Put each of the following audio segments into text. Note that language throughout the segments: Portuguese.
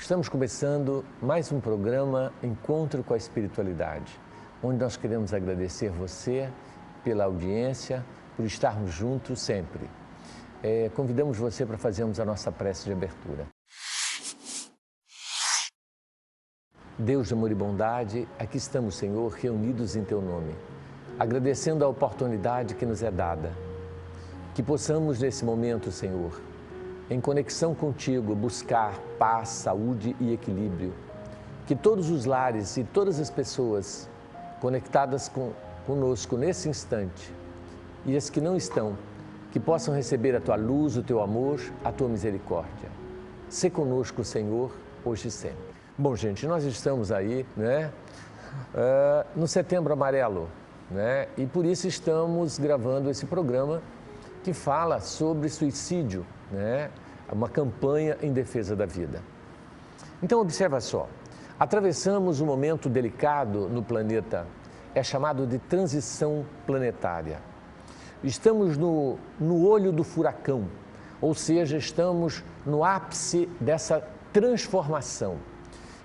Estamos começando mais um programa Encontro com a Espiritualidade, onde nós queremos agradecer você pela audiência, por estarmos juntos sempre. Convidamos você para fazermos a nossa prece de abertura. Deus de amor e bondade, aqui estamos, Senhor, reunidos em Teu nome, agradecendo a oportunidade que nos é dada, que possamos nesse momento, Senhor, em conexão contigo, buscar paz, saúde e equilíbrio. Que todos os lares e todas as pessoas conectadas conosco nesse instante e as que não estão, que possam receber a Tua luz, o Teu amor, a Tua misericórdia. Sê conosco, Senhor, hoje e sempre. Bom, gente, nós estamos aí, né, no Setembro Amarelo, né, e por isso estamos gravando esse programa que fala sobre suicídio, né? Uma campanha em defesa da vida. Então, observa só, atravessamos um momento delicado no planeta, é chamado de transição planetária. Estamos no olho do furacão, ou seja, estamos no ápice dessa transformação.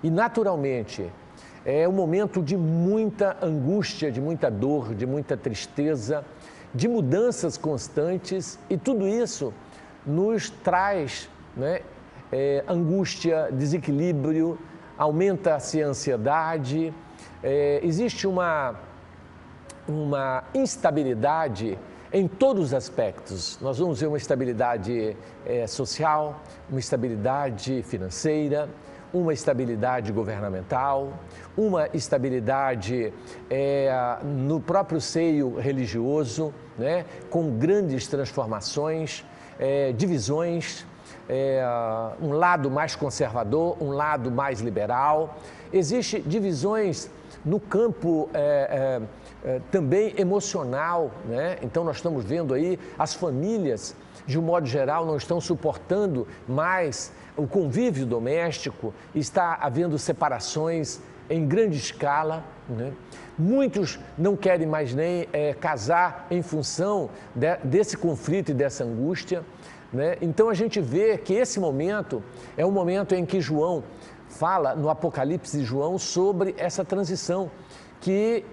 E, naturalmente, é um momento de muita angústia, de muita dor, de muita tristeza, de mudanças constantes, e tudo isso nos traz, né, angústia, desequilíbrio, aumenta-se a ansiedade, existe uma instabilidade em todos os aspectos. Nós vamos ver uma estabilidade social, uma estabilidade financeira, uma estabilidade governamental, uma estabilidade no próprio seio religioso, né, com grandes transformações, divisões, um lado mais conservador, um lado mais liberal. Existem divisões no campo também emocional, né? Então nós estamos vendo aí as famílias, de um modo geral, não estão suportando mais o convívio doméstico, está havendo separações em grande escala, né? Muitos não querem mais nem casar em função desse conflito e dessa angústia, né? Então a gente vê que esse momento é um momento em que João fala no Apocalipse de João sobre essa transição, que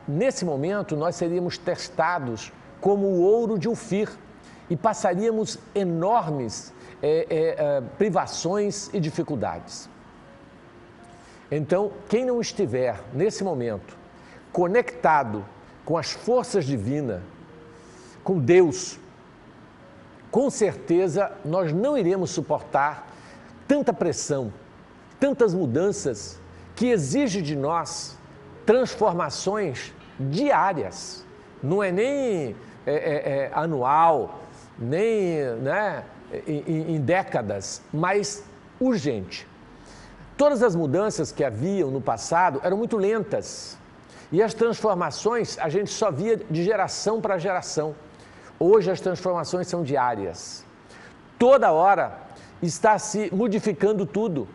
nesse momento nós seríamos testados como o ouro de Ofir e passaríamos enormes privações e dificuldades. Então, quem não estiver nesse momento conectado com as forças divinas, com Deus, com certeza nós não iremos suportar tanta pressão, tantas mudanças que exige de nós transformações diárias. Não é nem anual, nem, né, em décadas, mas urgente. Todas as mudanças que haviam no passado eram muito lentas e as transformações a gente só via de geração para geração. Hoje as transformações são diárias. Toda hora está se modificando tudo.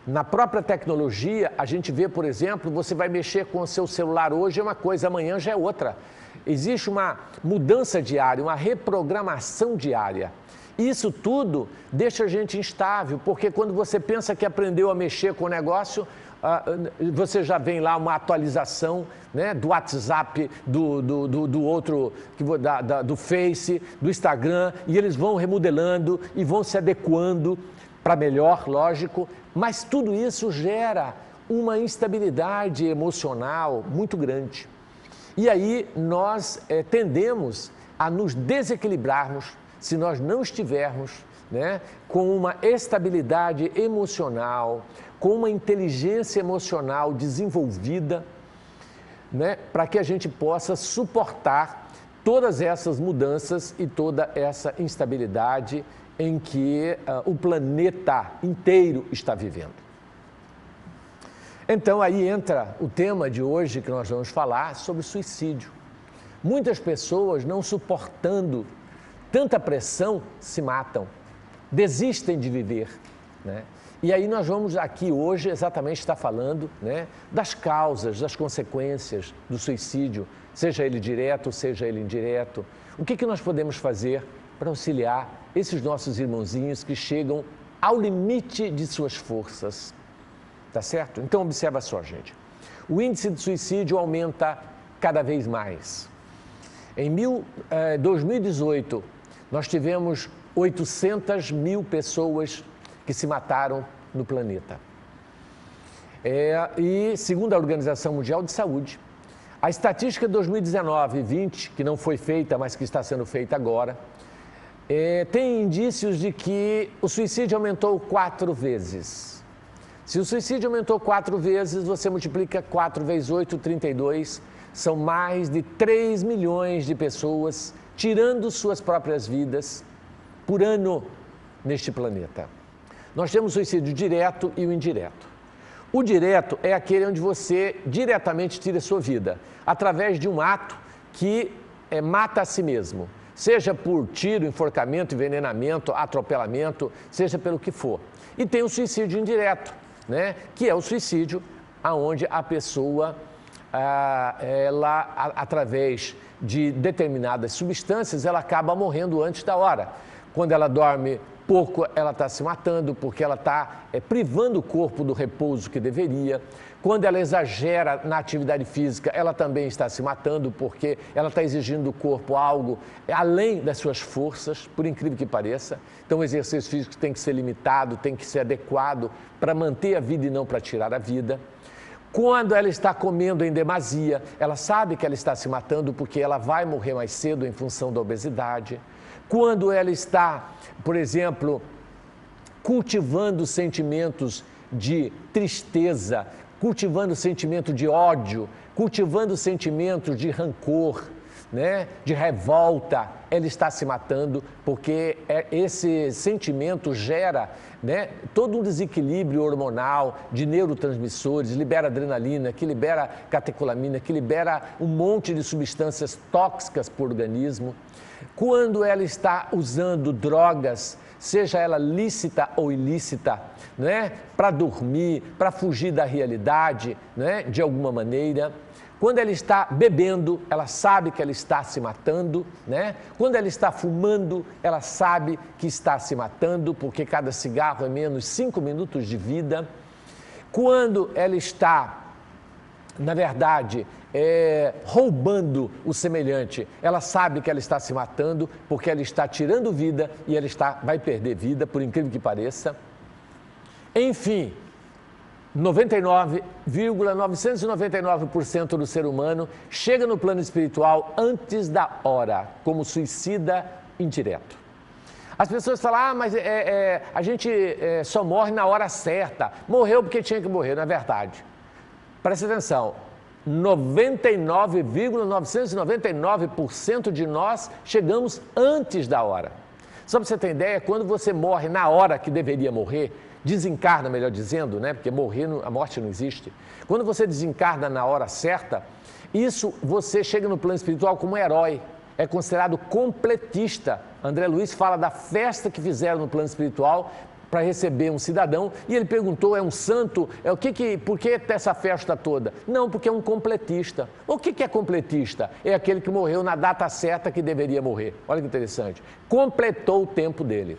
Na própria tecnologia, a gente vê, por exemplo, você vai mexer com o seu celular hoje é uma coisa, amanhã já é outra. Existe uma mudança diária, uma reprogramação diária. Isso tudo deixa a gente instável, porque quando você pensa que aprendeu a mexer com o negócio, você já vem lá uma atualização, né, do WhatsApp, do outro, do Face, do Instagram, e eles vão remodelando e vão se adequando para melhor, lógico, mas tudo isso gera uma instabilidade emocional muito grande. E aí nós tendemos a nos desequilibrarmos se nós não estivermos, né, com uma estabilidade emocional, com uma inteligência emocional desenvolvida, né, para que a gente possa suportar todas essas mudanças e toda essa instabilidade em que o planeta inteiro está vivendo. Então aí entra o tema de hoje que nós vamos falar sobre suicídio. Muitas pessoas, não suportando tanta pressão, se matam, desistem de viver, né? E aí nós vamos aqui hoje exatamente estar falando, né, das causas, das consequências do suicídio, seja ele direto, seja ele indireto. O que nós podemos fazer para auxiliar esses nossos irmãozinhos que chegam ao limite de suas forças, tá certo? Então, observa só, gente. O índice de suicídio aumenta cada vez mais. Em 2018, nós tivemos 800 mil pessoas que se mataram no planeta. E, segundo a Organização Mundial de Saúde, a estatística de 2019 e 2020, que não foi feita, mas que está sendo feita agora, tem indícios de que o suicídio aumentou 4 vezes. Se o suicídio aumentou 4 vezes, você multiplica 4 vezes 8, 32, são mais de 3 milhões de pessoas tirando suas próprias vidas por ano neste planeta. Nós temos o suicídio direto e o indireto. O direto é aquele onde você diretamente tira a sua vida, através de um ato que mata a si mesmo, seja por tiro, enforcamento, envenenamento, atropelamento, seja pelo que for. E tem o suicídio indireto, né? Que é o suicídio onde a pessoa, através de determinadas substâncias, ela acaba morrendo antes da hora. Quando ela dorme pouco, ela está se matando porque ela está privando o corpo do repouso que deveria. Quando ela exagera na atividade física, ela também está se matando porque ela está exigindo do corpo algo além das suas forças, por incrível que pareça. Então, o exercício físico tem que ser limitado, tem que ser adequado para manter a vida e não para tirar a vida. Quando ela está comendo em demasia, ela sabe que ela está se matando porque ela vai morrer mais cedo em função da obesidade. Quando ela está, por exemplo, cultivando sentimentos de tristeza, cultivando sentimento de ódio, cultivando sentimentos de rancor, né, de revolta, ela está se matando porque esse sentimento gera, né, todo um desequilíbrio hormonal de neurotransmissores, libera adrenalina, que libera catecolamina, que libera um monte de substâncias tóxicas para o organismo. Quando ela está usando drogas, seja ela lícita ou ilícita, né, para dormir, para fugir da realidade, né, de alguma maneira. Quando ela está bebendo, ela sabe que ela está se matando, né? Quando ela está fumando, ela sabe que está se matando, porque cada cigarro é menos 5 minutos de vida. Quando ela está, na verdade, roubando o semelhante, ela sabe que ela está se matando, porque ela está tirando vida e ela vai perder vida, por incrível que pareça. Enfim, 99,999% do ser humano chega no plano espiritual antes da hora, como suicida indireto. As pessoas falam, mas a gente só morre na hora certa, morreu porque tinha que morrer, não é verdade. Presta atenção, 99,999% de nós chegamos antes da hora. Só para você ter ideia, quando você morre na hora que deveria morrer, desencarna, melhor dizendo, né? Porque a morte não existe. Quando você desencarna na hora certa, isso você chega no plano espiritual como herói, é considerado completista. André Luiz fala da festa que fizeram no plano espiritual para receber um cidadão e ele perguntou, é um santo? Por que essa festa toda? Não, porque é um completista. O que é completista? É aquele que morreu na data certa que deveria morrer. Olha que interessante. Completou o tempo dele.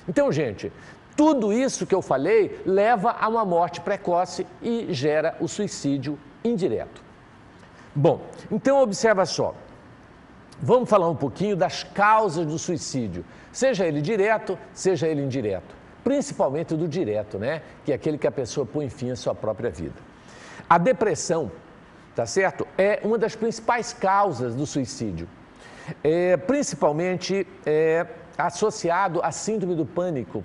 Então, gente, tudo isso que eu falei leva a uma morte precoce e gera o suicídio indireto. Bom, então observa só. Vamos falar um pouquinho das causas do suicídio, seja ele direto, seja ele indireto. Principalmente do direto, né? Que é aquele que a pessoa põe fim à sua própria vida. A depressão, tá certo? É uma das principais causas do suicídio. Principalmente associado à síndrome do pânico,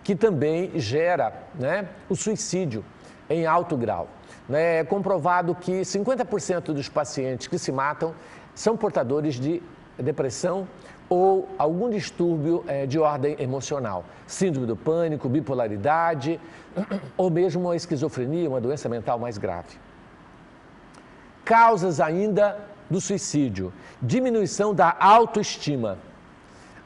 que também gera, né, o suicídio em alto grau. É comprovado que 50% dos pacientes que se matam são portadores de depressão ou algum distúrbio de ordem emocional. Síndrome do pânico, bipolaridade ou mesmo a esquizofrenia, uma doença mental mais grave. Causas ainda do suicídio: diminuição da autoestima,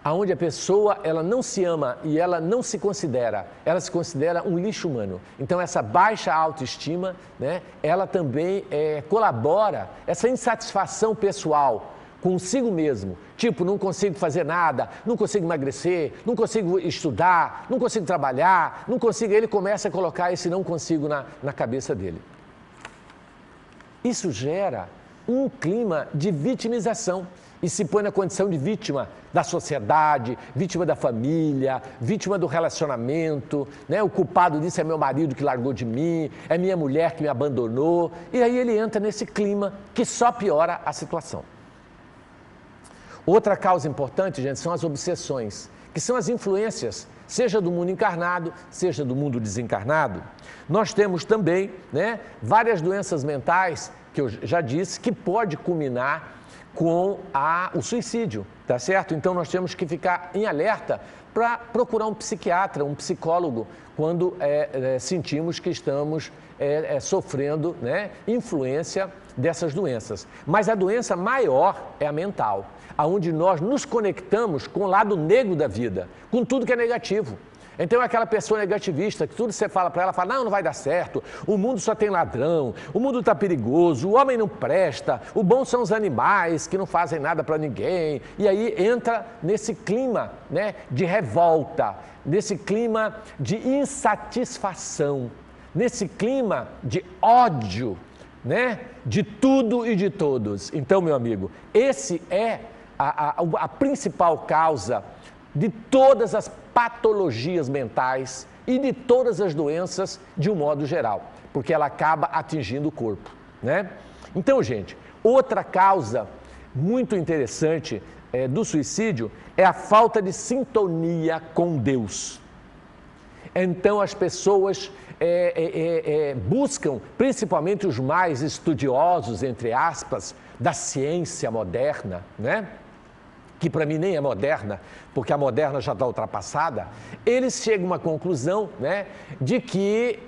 aonde a pessoa ela não se ama e ela não se considera, ela se considera um lixo humano. Então essa baixa autoestima, né, ela também colabora, essa insatisfação pessoal consigo mesmo, tipo, não consigo fazer nada, não consigo emagrecer, não consigo estudar, não consigo trabalhar, não consigo, ele começa a colocar esse não consigo na cabeça dele. Isso gera um clima de vitimização e se põe na condição de vítima da sociedade, vítima da família, vítima do relacionamento, né? O culpado disso é meu marido que largou de mim, é minha mulher que me abandonou, e aí ele entra nesse clima que só piora a situação. Outra causa importante, gente, são as obsessões, que são as influências, seja do mundo encarnado, seja do mundo desencarnado. Nós temos também, né, várias doenças mentais, que eu já disse, que pode culminar com o suicídio, tá certo? Então nós temos que ficar em alerta para procurar um psiquiatra, um psicólogo, quando sentimos que estamos sofrendo, né, influência dessas doenças. Mas a doença maior é a mental, onde nós nos conectamos com o lado negro da vida, com tudo que é negativo. Então é aquela pessoa negativista, que tudo que você fala para ela, fala, não vai dar certo, o mundo só tem ladrão, o mundo está perigoso, o homem não presta, o bom são os animais que não fazem nada para ninguém. E aí entra nesse clima, né, de revolta, nesse clima de insatisfação, nesse clima de ódio, né, de tudo e de todos. Então, meu amigo, esse é a principal causa de todas as patologias mentais e de todas as doenças de um modo geral, porque ela acaba atingindo o corpo, né? Então, gente, outra causa muito interessante do suicídio é a falta de sintonia com Deus. Então, as pessoas buscam, principalmente os mais estudiosos, entre aspas, da ciência moderna, né? Que para mim nem é moderna, porque a moderna já está ultrapassada, eles chegam a uma conclusão, né, de que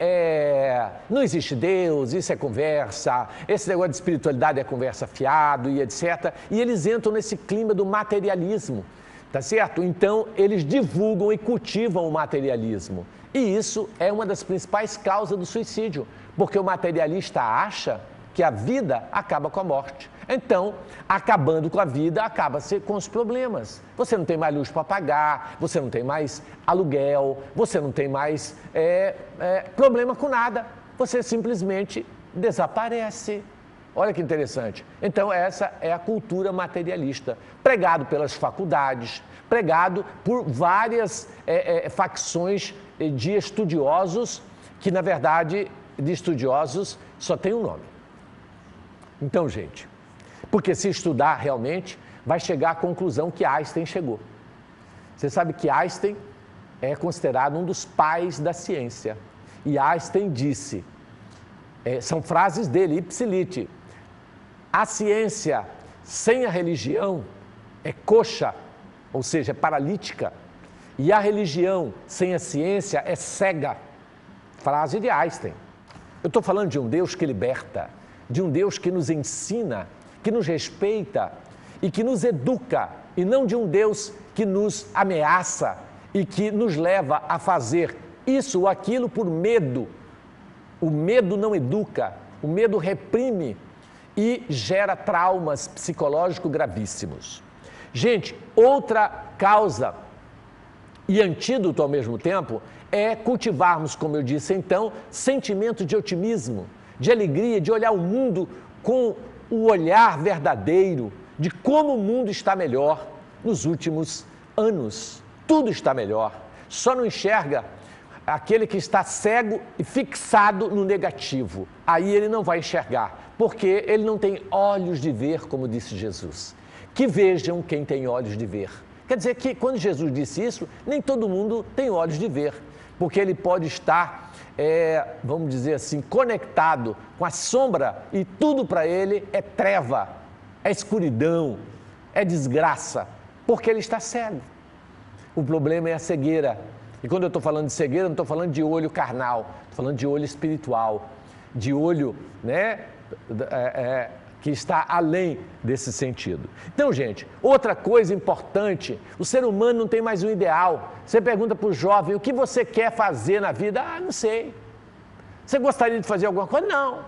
não existe Deus, isso é conversa, esse negócio de espiritualidade é conversa fiado e etc. E eles entram nesse clima do materialismo, tá certo? Então, eles divulgam e cultivam o materialismo. E isso é uma das principais causas do suicídio, porque o materialista acha que a vida acaba com a morte. Então, acabando com a vida, acaba-se com os problemas. Você não tem mais luz para pagar, você não tem mais aluguel, você não tem mais problema com nada. Você simplesmente desaparece. Olha que interessante. Então, essa é a cultura materialista, pregado pelas faculdades, pregado por várias facções de estudiosos, que, na verdade, de estudiosos só tem um nome. Então, gente, porque se estudar realmente, vai chegar à conclusão que Einstein chegou. Você sabe que Einstein é considerado um dos pais da ciência. E Einstein disse, são frases dele, ipsilite, a ciência sem a religião é coxa, ou seja, é paralítica, e a religião sem a ciência é cega. Frase de Einstein. Eu estou falando de um Deus que liberta, de um Deus que nos ensina, que nos respeita e que nos educa, e não de um Deus que nos ameaça e que nos leva a fazer isso ou aquilo por medo. O medo não educa, o medo reprime e gera traumas psicológicos gravíssimos. Gente, outra causa e antídoto ao mesmo tempo é cultivarmos, como eu disse então, sentimento de otimismo, de alegria, de olhar o mundo com o olhar verdadeiro de como o mundo está melhor nos últimos anos. Tudo está melhor. Só não enxerga aquele que está cego e fixado no negativo. Aí ele não vai enxergar, porque ele não tem olhos de ver, como disse Jesus. Que vejam quem tem olhos de ver. Quer dizer que quando Jesus disse isso, nem todo mundo tem olhos de ver, porque ele pode estar, vamos dizer assim, conectado com a sombra e tudo para ele é treva, é escuridão, é desgraça, porque ele está cego. O problema é a cegueira. E quando eu estou falando de cegueira, não estou falando de olho carnal, estou falando de olho espiritual, de olho, né, que está além desse sentido. Então, gente, outra coisa importante, o ser humano não tem mais um ideal. Você pergunta para o jovem, o que você quer fazer na vida? Ah, não sei. Você gostaria de fazer alguma coisa? Não.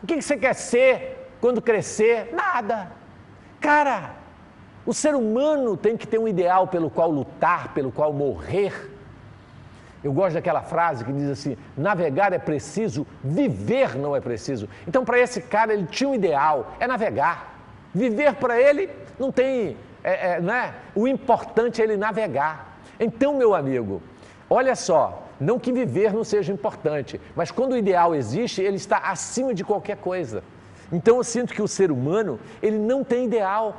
O que você quer ser quando crescer, nada. Cara, o ser humano tem que ter um ideal pelo qual lutar, pelo qual morrer. Eu gosto daquela frase que diz assim, navegar é preciso, viver não é preciso. Então, para esse cara, ele tinha um ideal, é navegar. Viver para ele não tem, né? O importante é ele navegar. Então, meu amigo, olha só, não que viver não seja importante, mas quando o ideal existe, ele está acima de qualquer coisa. Então, eu sinto que o ser humano, ele não tem ideal,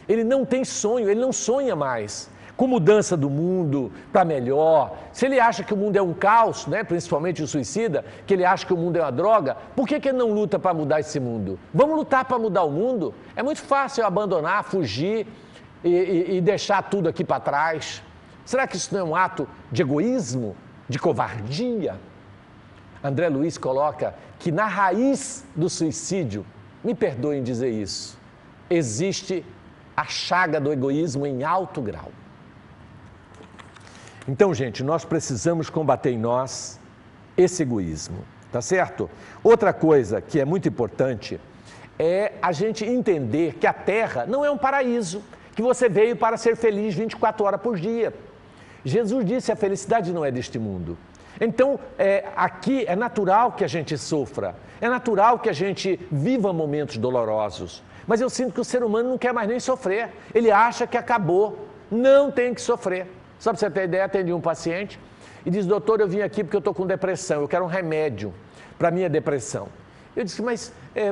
ele não tem sonho, ele não sonha mais com mudança do mundo para melhor. Se ele acha que o mundo é um caos, né, principalmente o suicida, que ele acha que o mundo é uma droga, por que ele não luta para mudar esse mundo? Vamos lutar para mudar o mundo? É muito fácil eu abandonar, fugir e deixar tudo aqui para trás. Será que isso não é um ato de egoísmo, de covardia? André Luiz coloca que na raiz do suicídio, me perdoem dizer isso, existe a chaga do egoísmo em alto grau. Então, gente, nós precisamos combater em nós esse egoísmo, tá certo? Outra coisa que é muito importante é a gente entender que a Terra não é um paraíso, que você veio para ser feliz 24 horas por dia. Jesus disse, a felicidade não é deste mundo. Então, aqui é natural que a gente sofra, é natural que a gente viva momentos dolorosos, mas eu sinto que o ser humano não quer mais nem sofrer, ele acha que acabou, não tem que sofrer. Só para você ter ideia, atendi um paciente e disse, doutor, eu vim aqui porque eu estou com depressão, eu quero um remédio para a minha depressão. Eu disse, mas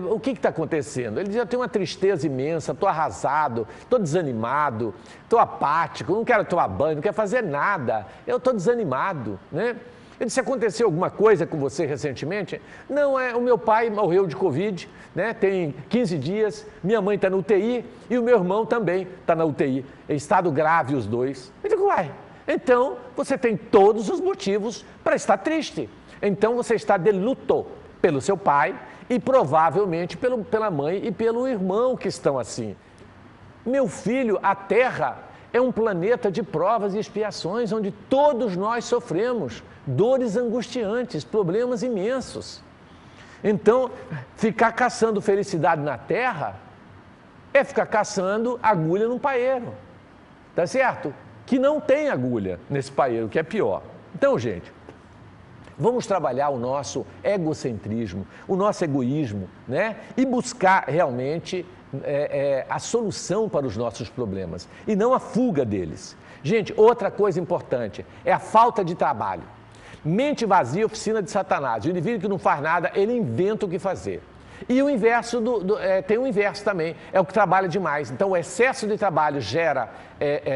o que está acontecendo? Ele disse, eu tenho uma tristeza imensa, estou arrasado, estou desanimado, estou apático, não quero tomar banho, não quero fazer nada, eu estou desanimado, né? Eu disse, aconteceu alguma coisa com você recentemente? Não, o meu pai morreu de Covid, né? Tem 15 dias, minha mãe está na UTI e o meu irmão também está na UTI, em estado grave os dois. Eu digo, uai, então você tem todos os motivos para estar triste. Então você está de luto pelo seu pai e provavelmente pela mãe e pelo irmão que estão assim. Meu filho, a Terra é um planeta de provas e expiações, onde todos nós sofremos dores angustiantes, problemas imensos. Então, ficar caçando felicidade na Terra é ficar caçando agulha num paeiro, tá certo? Que não tem agulha nesse paeiro, que é pior. Então, gente, vamos trabalhar o nosso egocentrismo, o nosso egoísmo, né? E buscar realmente a solução para os nossos problemas e não a fuga deles. Gente, outra coisa importante é a falta de trabalho. Mente vazia, oficina de Satanás. O indivíduo que não faz nada, ele inventa o que fazer. E o inverso tem o inverso também, é o que trabalha demais. Então, o excesso de trabalho gera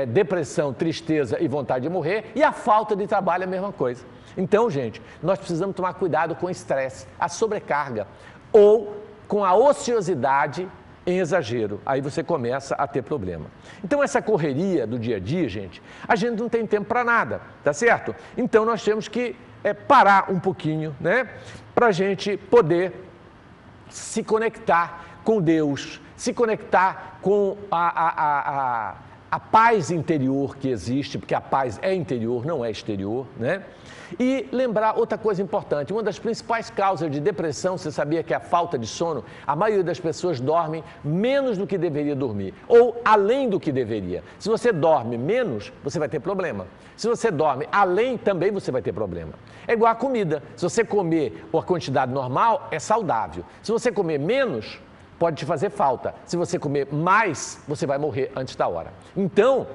depressão, tristeza e vontade de morrer, e a falta de trabalho é a mesma coisa. Então, gente, nós precisamos tomar cuidado com o estresse, a sobrecarga, ou com a ociosidade em exagero. Aí você começa a ter problema. Então, essa correria do dia a dia, gente, a gente não tem tempo para nada, tá certo? Então, nós temos que parar um pouquinho, né? Para a gente poder se conectar com Deus, se conectar com a paz interior que existe, porque a paz é interior, não é exterior, né? E lembrar outra coisa importante, uma das principais causas de depressão, você sabia que é a falta de sono? A maioria das pessoas dormem menos do que deveria dormir, ou além do que deveria. Se você dorme menos, você vai ter problema. Se você dorme além, também você vai ter problema. É igual a comida, se você comer a quantidade normal, é saudável. Se você comer menos, pode te fazer falta. Se você comer mais, você vai morrer antes da hora. Então,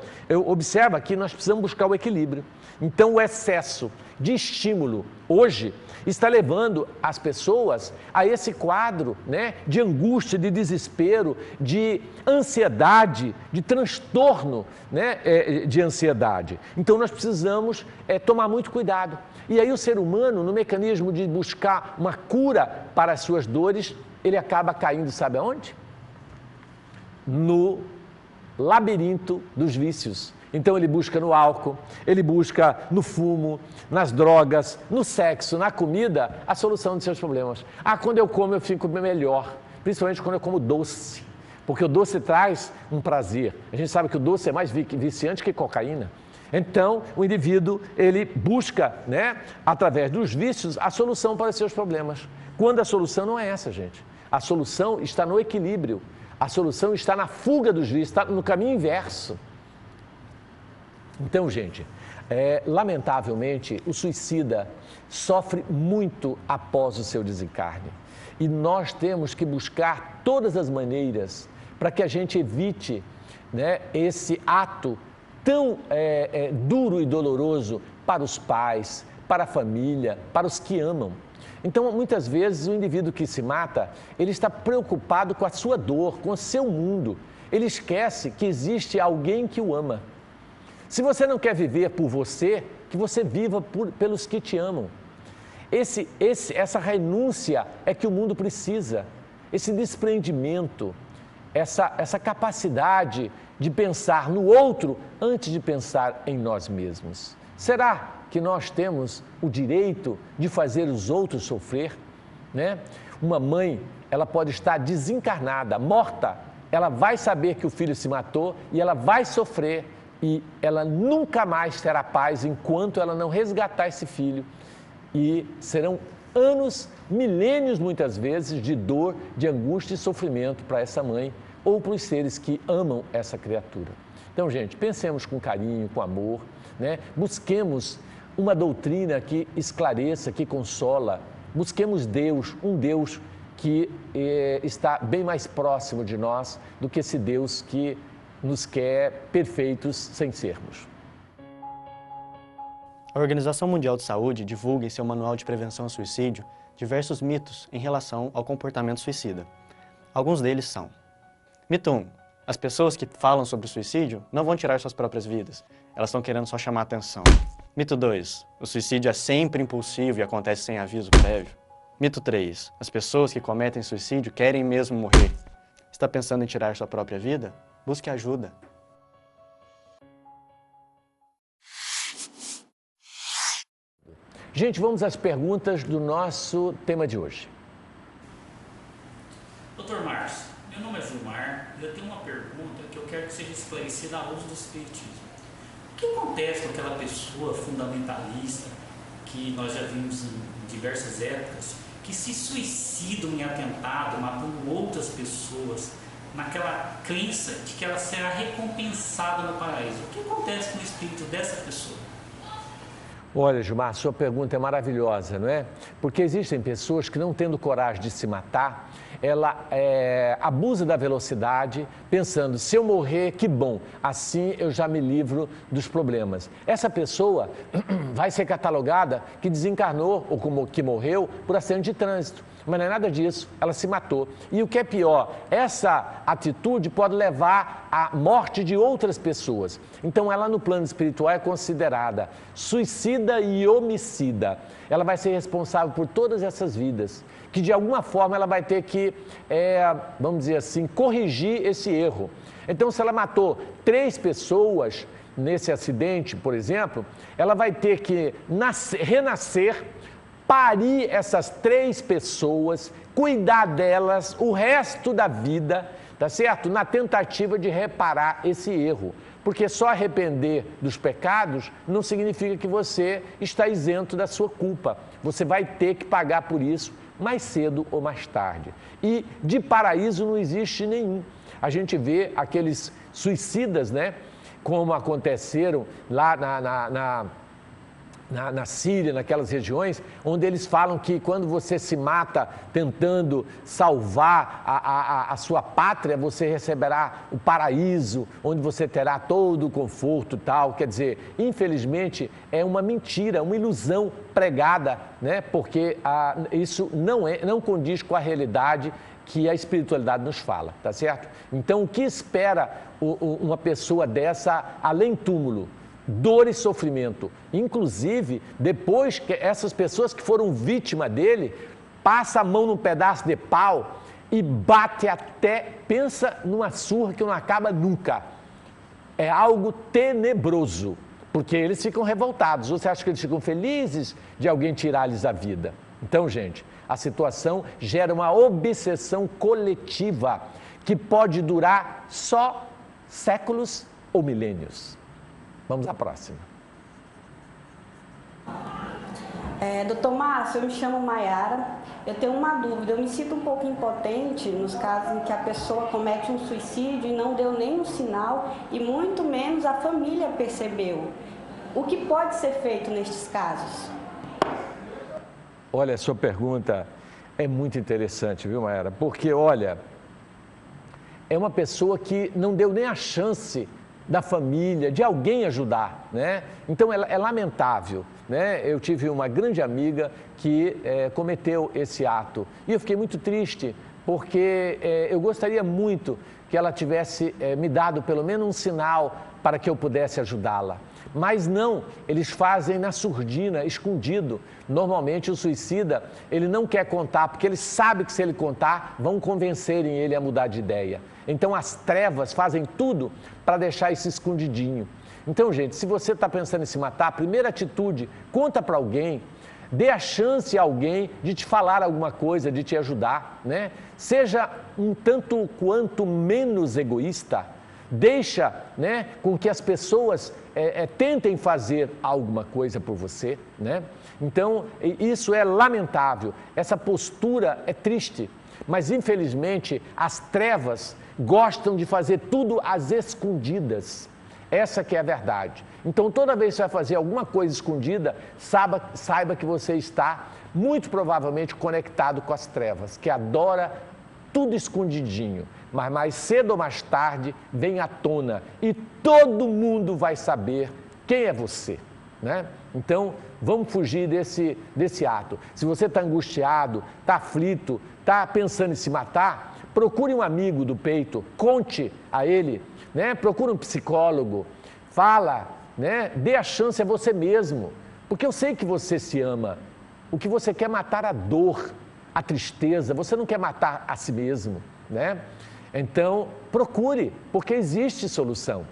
observa que nós precisamos buscar o equilíbrio. Então, o excesso de estímulo hoje está levando as pessoas a esse quadro, né, de angústia, de desespero, de ansiedade, de transtorno, né, de ansiedade. Então, nós precisamos tomar muito cuidado. E aí o ser humano, no mecanismo de buscar uma cura para as suas dores, ele acaba caindo, sabe aonde? No labirinto dos vícios. Então ele busca no álcool, ele busca no fumo, nas drogas, no sexo, na comida, a solução dos seus problemas. Ah, quando eu como eu fico melhor, principalmente quando eu como doce, porque o doce traz um prazer. A gente sabe que o doce é mais viciante que cocaína. Então, o indivíduo, ele busca, né, através dos vícios, a solução para os seus problemas. Quando a solução não é essa, gente. A solução está no equilíbrio. A solução está na fuga dos vícios, está no caminho inverso. Então, gente, lamentavelmente, o suicida sofre muito após o seu desencarne. E nós temos que buscar todas as maneiras para que a gente evite, né, esse ato tão duro e doloroso para os pais, para a família, para os que amam. Então, muitas vezes, o indivíduo que se mata, ele está preocupado com a sua dor, com o seu mundo. Ele esquece que existe alguém que o ama. Se você não quer viver por você, que você viva pelos que te amam. Essa renúncia é que o mundo precisa. Esse desprendimento, essa capacidade de pensar no outro antes de pensar em nós mesmos. Será que nós temos o direito de fazer os outros sofrer, né? Uma mãe, ela pode estar desencarnada, morta, ela vai saber que o filho se matou e ela vai sofrer e ela nunca mais terá paz enquanto ela não resgatar esse filho. E serão anos, milênios muitas vezes, de dor, de angústia e sofrimento para essa mãe ou para os seres que amam essa criatura. Então, gente, pensemos com carinho, com amor, né? Busquemos uma doutrina que esclareça, que consola. Busquemos Deus, um Deus que está bem mais próximo de nós do que esse Deus que nos quer perfeitos sem sermos. A Organização Mundial de Saúde divulga em seu Manual de Prevenção ao Suicídio diversos mitos em relação ao comportamento suicida. Alguns deles são: mito 1. As pessoas que falam sobre o suicídio não vão tirar suas próprias vidas, elas estão querendo só chamar atenção. Mito 2. O suicídio é sempre impulsivo e acontece sem aviso prévio. Mito 3. As pessoas que cometem suicídio querem mesmo morrer. Está pensando em tirar sua própria vida? Busque ajuda. Gente, vamos às perguntas do nosso tema de hoje. Doutor Márcio, meu nome é Gilmar e eu tenho uma pergunta que eu quero que seja esclarecida à luz do Espiritismo. O que acontece com aquela pessoa fundamentalista que nós já vimos em diversas épocas, que se suicidam em atentado, matando outras pessoas, naquela crença de que ela será recompensada no paraíso? O que acontece com o espírito dessa pessoa? Olha, Gilmar, sua pergunta é maravilhosa, não é? Porque existem pessoas que, não tendo coragem de se matar, ela abusa da velocidade, pensando, se eu morrer, que bom, assim eu já me livro dos problemas. Essa pessoa vai ser catalogada que desencarnou ou que morreu por acidente de trânsito. Mas não é nada disso, ela se matou. E o que é pior, essa atitude pode levar à morte de outras pessoas. Então ela no plano espiritual é considerada suicida e homicida. Ela vai ser responsável por todas essas vidas, que de alguma forma ela vai ter que, vamos dizer assim, corrigir esse erro. Então se ela matou 3 pessoas nesse acidente, por exemplo, ela vai ter que renascer, parir essas 3 pessoas, cuidar delas o resto da vida, tá certo? Na tentativa de reparar esse erro. Porque só arrepender dos pecados não significa que você está isento da sua culpa. Você vai ter que pagar por isso mais cedo ou mais tarde. E de paraíso não existe nenhum. A gente vê aqueles suicidas, né? Como aconteceram lá na Síria, naquelas regiões, onde eles falam que quando você se mata tentando salvar a sua pátria, você receberá o paraíso, onde você terá todo o conforto e tal. Quer dizer, infelizmente, é uma mentira, uma ilusão pregada, né? Porque isso não condiz com a realidade que a espiritualidade nos fala, tá certo? Então, o que espera uma pessoa dessa além túmulo? Dor e sofrimento. Inclusive, depois que essas pessoas que foram vítima dele, passa a mão num pedaço de pau e bate até, pensa numa surra que não acaba nunca. É algo tenebroso, porque eles ficam revoltados. Você acha que eles ficam felizes de alguém tirar-lhes a vida? Então, gente, a situação gera uma obsessão coletiva que pode durar só séculos ou milênios. Vamos à próxima. Doutor Márcio, eu me chamo Maiara Eu tenho uma dúvida, eu me sinto um pouco impotente nos casos em que a pessoa comete um suicídio e não deu nenhum sinal e muito menos a família percebeu. O que pode ser feito nestes casos? Olha, a sua pergunta é muito interessante, viu, Mayara? Porque, olha, é uma pessoa que não deu nem a chance da família, de alguém ajudar, né? Então, é lamentável, né? Eu tive uma grande amiga que cometeu esse ato e eu fiquei muito triste, porque eu gostaria muito que ela tivesse me dado pelo menos um sinal para que eu pudesse ajudá-la. Mas não, eles fazem na surdina, escondido. Normalmente o suicida, ele não quer contar, porque ele sabe que se ele contar, vão convencerem ele a mudar de ideia. Então as trevas fazem tudo para deixar isso escondidinho. Então, gente, se você está pensando em se matar, a primeira atitude, conta para alguém, dê a chance a alguém de te falar alguma coisa, de te ajudar, né? Seja um tanto quanto menos egoísta. Deixa, né, com que as pessoas tentem fazer alguma coisa por você, né? Então, isso é lamentável, essa postura é triste, mas infelizmente as trevas gostam de fazer tudo às escondidas, essa que é a verdade. Então, toda vez que você vai fazer alguma coisa escondida, saiba que você está muito provavelmente conectado com as trevas, que adora tudo escondidinho, mas mais cedo ou mais tarde vem à tona e todo mundo vai saber quem é você, né? Então, vamos fugir desse ato. Se você está angustiado, está aflito, está pensando em se matar, procure um amigo do peito, conte a ele, né? Procure um psicólogo, fala, né? Dê a chance a você mesmo, porque eu sei que você se ama. O que você quer é matar a dor, a tristeza, você não quer matar a si mesmo, né? Então, procure, porque existe solução.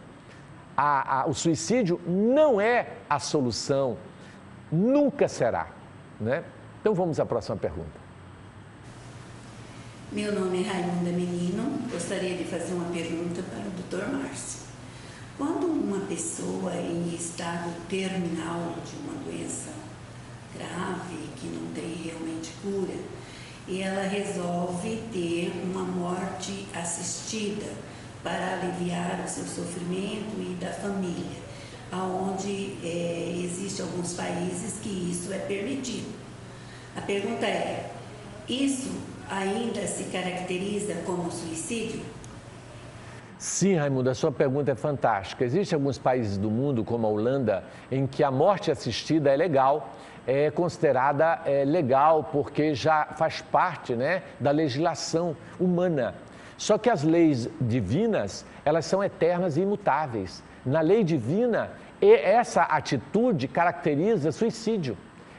O suicídio não é a solução, nunca será, né? Então, vamos à próxima pergunta. Meu nome é Raimunda Menino, gostaria de fazer uma pergunta para o Dr. Márcio. Quando uma pessoa em estado terminal de uma doença grave, que não tem realmente cura, e ela resolve ter uma morte assistida para aliviar o seu sofrimento e da família, onde existem alguns países que isso é permitido. A pergunta é, isso ainda se caracteriza como suicídio? Sim, Raimundo, a sua pergunta é fantástica. Existem alguns países do mundo, como a Holanda, em que a morte assistida é legal, é considerada legal porque já faz parte, né, da legislação humana. Só que as leis divinas, elas são eternas e imutáveis. Na lei divina, essa atitude caracteriza suicídio,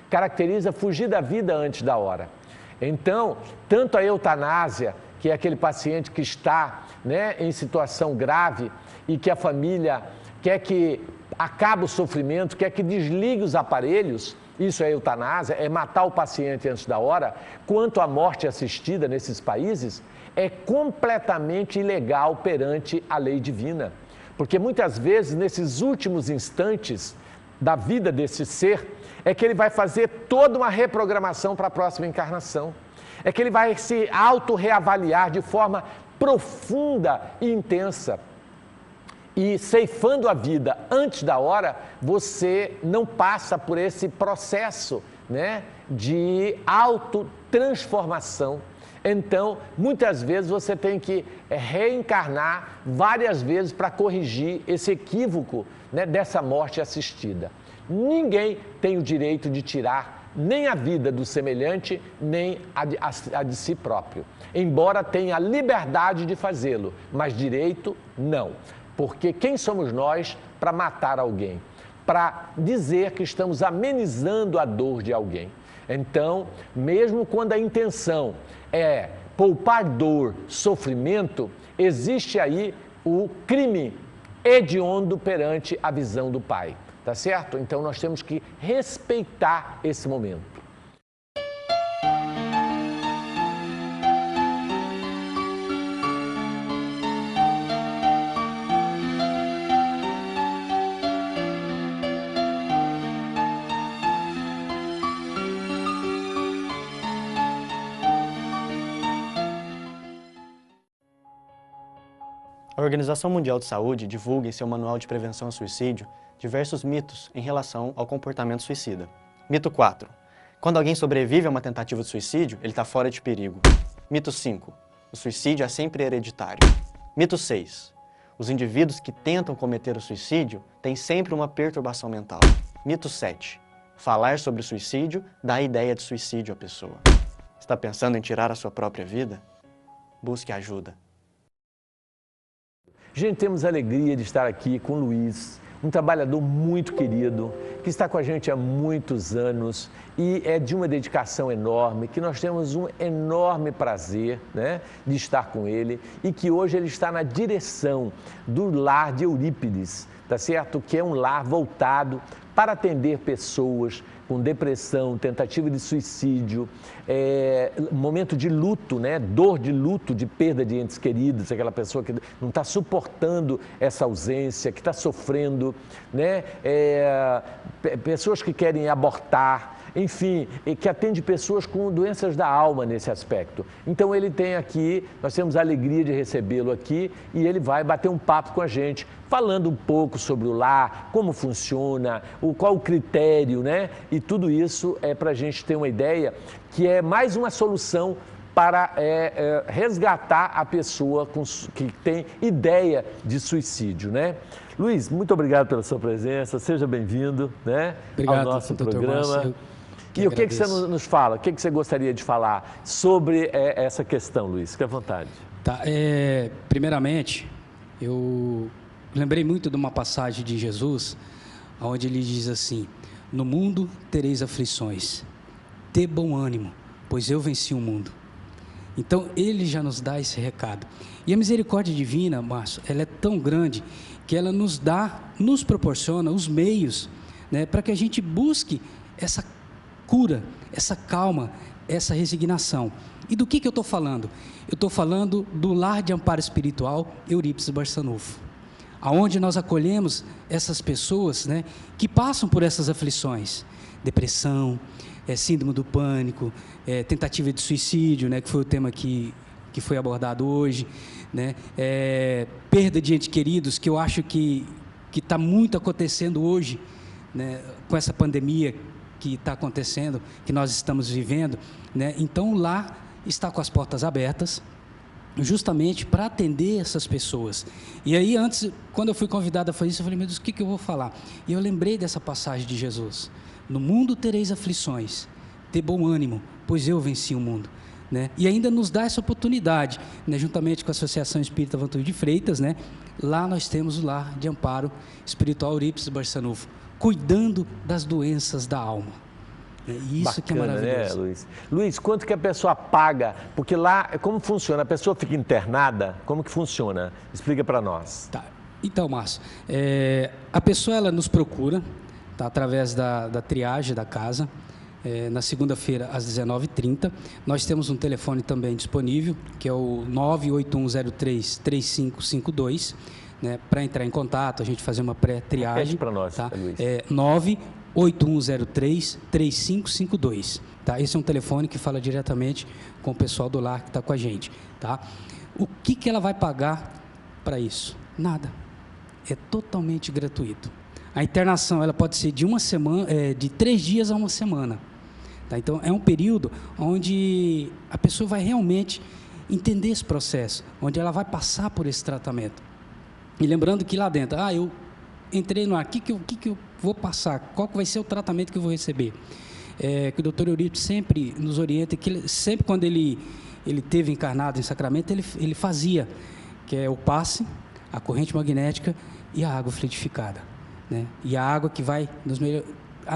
caracteriza fugir da vida antes da hora. Então, tanto a eutanásia, que é aquele paciente que está, né, em situação grave e que a família quer que acabe o sofrimento, quer que desligue os aparelhos, isso é eutanásia, é matar o paciente antes da hora, quanto a morte assistida nesses países, é completamente ilegal perante a lei divina. Porque muitas vezes, nesses últimos instantes da vida desse ser, é que ele vai fazer toda uma reprogramação para a próxima encarnação. É que ele vai se auto-reavaliar de forma profunda e intensa. E ceifando a vida antes da hora, você não passa por esse processo, né, de autotransformação. Então, muitas vezes você tem que reencarnar várias vezes para corrigir esse equívoco, né, dessa morte assistida. Ninguém tem o direito de tirar nem a vida do semelhante, nem a de si próprio. Embora tenha a liberdade de fazê-lo, mas direito não. Porque quem somos nós para matar alguém? Para dizer que estamos amenizando a dor de alguém. Então, mesmo quando a intenção é poupar dor, sofrimento, existe aí o crime hediondo perante a visão do Pai. Tá certo? Então, nós temos que respeitar esse momento. A Organização Mundial de Saúde divulga em seu Manual de Prevenção ao Suicídio diversos mitos em relação ao comportamento suicida. Mito 4. Quando alguém sobrevive a uma tentativa de suicídio, ele está fora de perigo. Mito 5. O suicídio é sempre hereditário. Mito 6. Os indivíduos que tentam cometer o suicídio têm sempre uma perturbação mental. Mito 7. Falar sobre suicídio dá ideia de suicídio à pessoa. Está pensando em tirar a sua própria vida? Busque ajuda. Gente, temos a alegria de estar aqui com o Luiz, um trabalhador muito querido, que está com a gente há muitos anos e é de uma dedicação enorme, que nós temos um enorme prazer, né, de estar com ele e que hoje ele está na direção do lar de Eurípides, tá certo? Que é um lar voltado para atender pessoas com depressão, tentativa de suicídio, momento de luto, né? Dor de luto, de perda de entes queridos, aquela pessoa que não está suportando essa ausência, que está sofrendo, né? Pessoas que querem abortar, enfim, que atende pessoas com doenças da alma nesse aspecto. Então ele tem aqui, nós temos a alegria de recebê-lo aqui e ele vai bater um papo com a gente, falando um pouco sobre o lar, como funciona, qual o critério, né? E tudo isso é para a gente ter uma ideia que é mais uma solução para resgatar a pessoa que tem ideia de suicídio, né? Luiz, muito obrigado pela sua presença, seja bem-vindo, né, obrigado, ao nosso Dr. programa. Márcio, E o que você nos fala? O que você gostaria de falar sobre essa questão, Luiz? Fique à vontade. Tá, primeiramente, eu lembrei muito de uma passagem de Jesus, onde ele diz assim: no mundo tereis aflições, ter bom ânimo, pois eu venci o mundo. Então, ele já nos dá esse recado. E a misericórdia divina, Márcio, ela é tão grande que ela nos proporciona os meios, né, para que a gente busque essa cura, essa calma, essa resignação. E do que eu estou falando? Eu estou falando do Lar de Amparo Espiritual Eurípides Barçanufo, aonde nós acolhemos essas pessoas, né, que passam por essas aflições, depressão, síndrome do pânico, tentativa de suicídio, né, que foi o tema que foi abordado hoje, né, perda de entes queridos, que eu acho que está muito acontecendo hoje, né, com essa pandemia que está acontecendo, que nós estamos vivendo, né? Então, lá está com as portas abertas, justamente para atender essas pessoas. E aí, antes, quando eu fui convidado a fazer isso, eu falei, meu Deus, o que eu vou falar? E eu lembrei dessa passagem de Jesus: no mundo tereis aflições, ter bom ânimo, pois eu venci o mundo. Né? E ainda nos dá essa oportunidade, né? Juntamente com a Associação Espírita Vantuil de Freitas, né? Lá nós temos o Lar de Amparo Espiritual Eurípides Barçanufo, cuidando das doenças da alma. É isso. Bacana, que é maravilhoso. Né, Luiz? Luiz, quanto que a pessoa paga? Porque lá, como funciona? A pessoa fica internada? Como que funciona? Explica para nós. Tá. Então, Márcio, a pessoa ela nos procura, tá, através da triagem da casa, na segunda-feira às 19h30. Nós temos um telefone também disponível, que é o 98103-3552, né, para entrar em contato, a gente fazer uma pré-triagem. Para nós, tá? Luiz. 98103-3552. Tá? Esse é um telefone que fala diretamente com o pessoal do lar que está com a gente. Tá? O que ela vai pagar para isso? Nada. É totalmente gratuito. A internação ela pode ser de uma semana, de 3 dias a uma semana. Tá? Então, é um período onde a pessoa vai realmente entender esse processo, onde ela vai passar por esse tratamento. E lembrando que lá dentro, eu entrei no ar, o que eu vou passar? Qual que vai ser o tratamento que eu vou receber? Que o doutor Eurípides sempre nos orienta, que sempre quando ele teve encarnado em Sacramento, ele fazia, que é o passe, a corrente magnética e a água fluidificada. Né? E a água que vai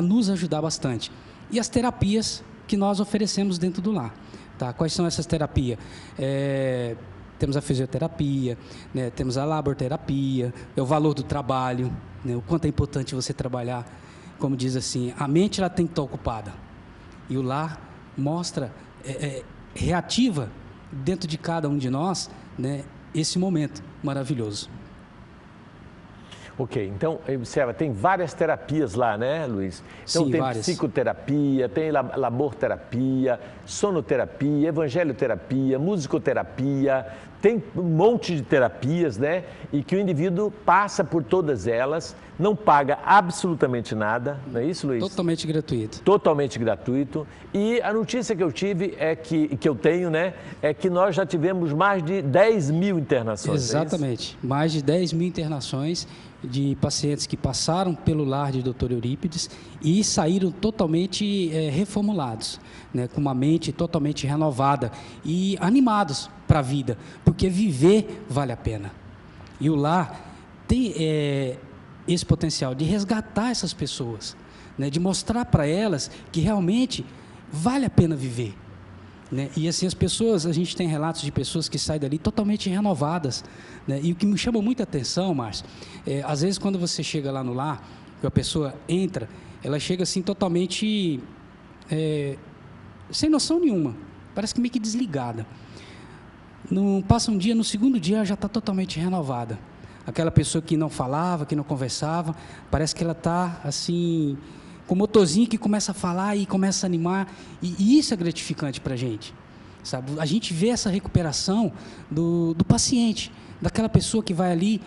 nos ajudar bastante. E as terapias que nós oferecemos dentro do lar. Tá? Quais são essas terapias? Temos a fisioterapia, né? Temos a laborterapia, o valor do trabalho, né? O quanto é importante você trabalhar. Como diz assim, a mente ela tem que estar ocupada. E o lar mostra, reativa dentro de cada um de nós, né, esse momento maravilhoso. Ok, então, observa, tem várias terapias lá, né, Luiz? Então, sim, tem várias. psicoterapia, tem laborterapia, sonoterapia, evangelioterapia, musicoterapia, tem um monte de terapias, né? E que o indivíduo passa por todas elas, não paga absolutamente nada, não é isso, Luiz? Totalmente gratuito. Totalmente gratuito. E a notícia que eu tive que eu tenho, né? É que nós já tivemos mais de 10 mil internações. Exatamente. Mais de 10 mil internações de pacientes que passaram pelo lar de Dr. Eurípides e saíram totalmente reformulados, né, com uma mente totalmente renovada e animados para a vida, porque viver vale a pena. E o lar tem esse potencial de resgatar essas pessoas, né, de mostrar para elas que realmente vale a pena viver. Né? E assim, as pessoas, a gente tem relatos de pessoas que saem dali totalmente renovadas, né? E o que me chama muita atenção, Márcio, às vezes quando você chega lá no lar, que a pessoa entra, ela chega assim totalmente sem noção nenhuma, parece que meio que desligada. Não passa um dia, no segundo dia ela já está totalmente renovada. Aquela pessoa que não falava, que não conversava, parece que ela está assim, com o motorzinho que começa a falar e começa a animar, e isso é gratificante para a gente, sabe? A gente vê essa recuperação do paciente, daquela pessoa que vai ali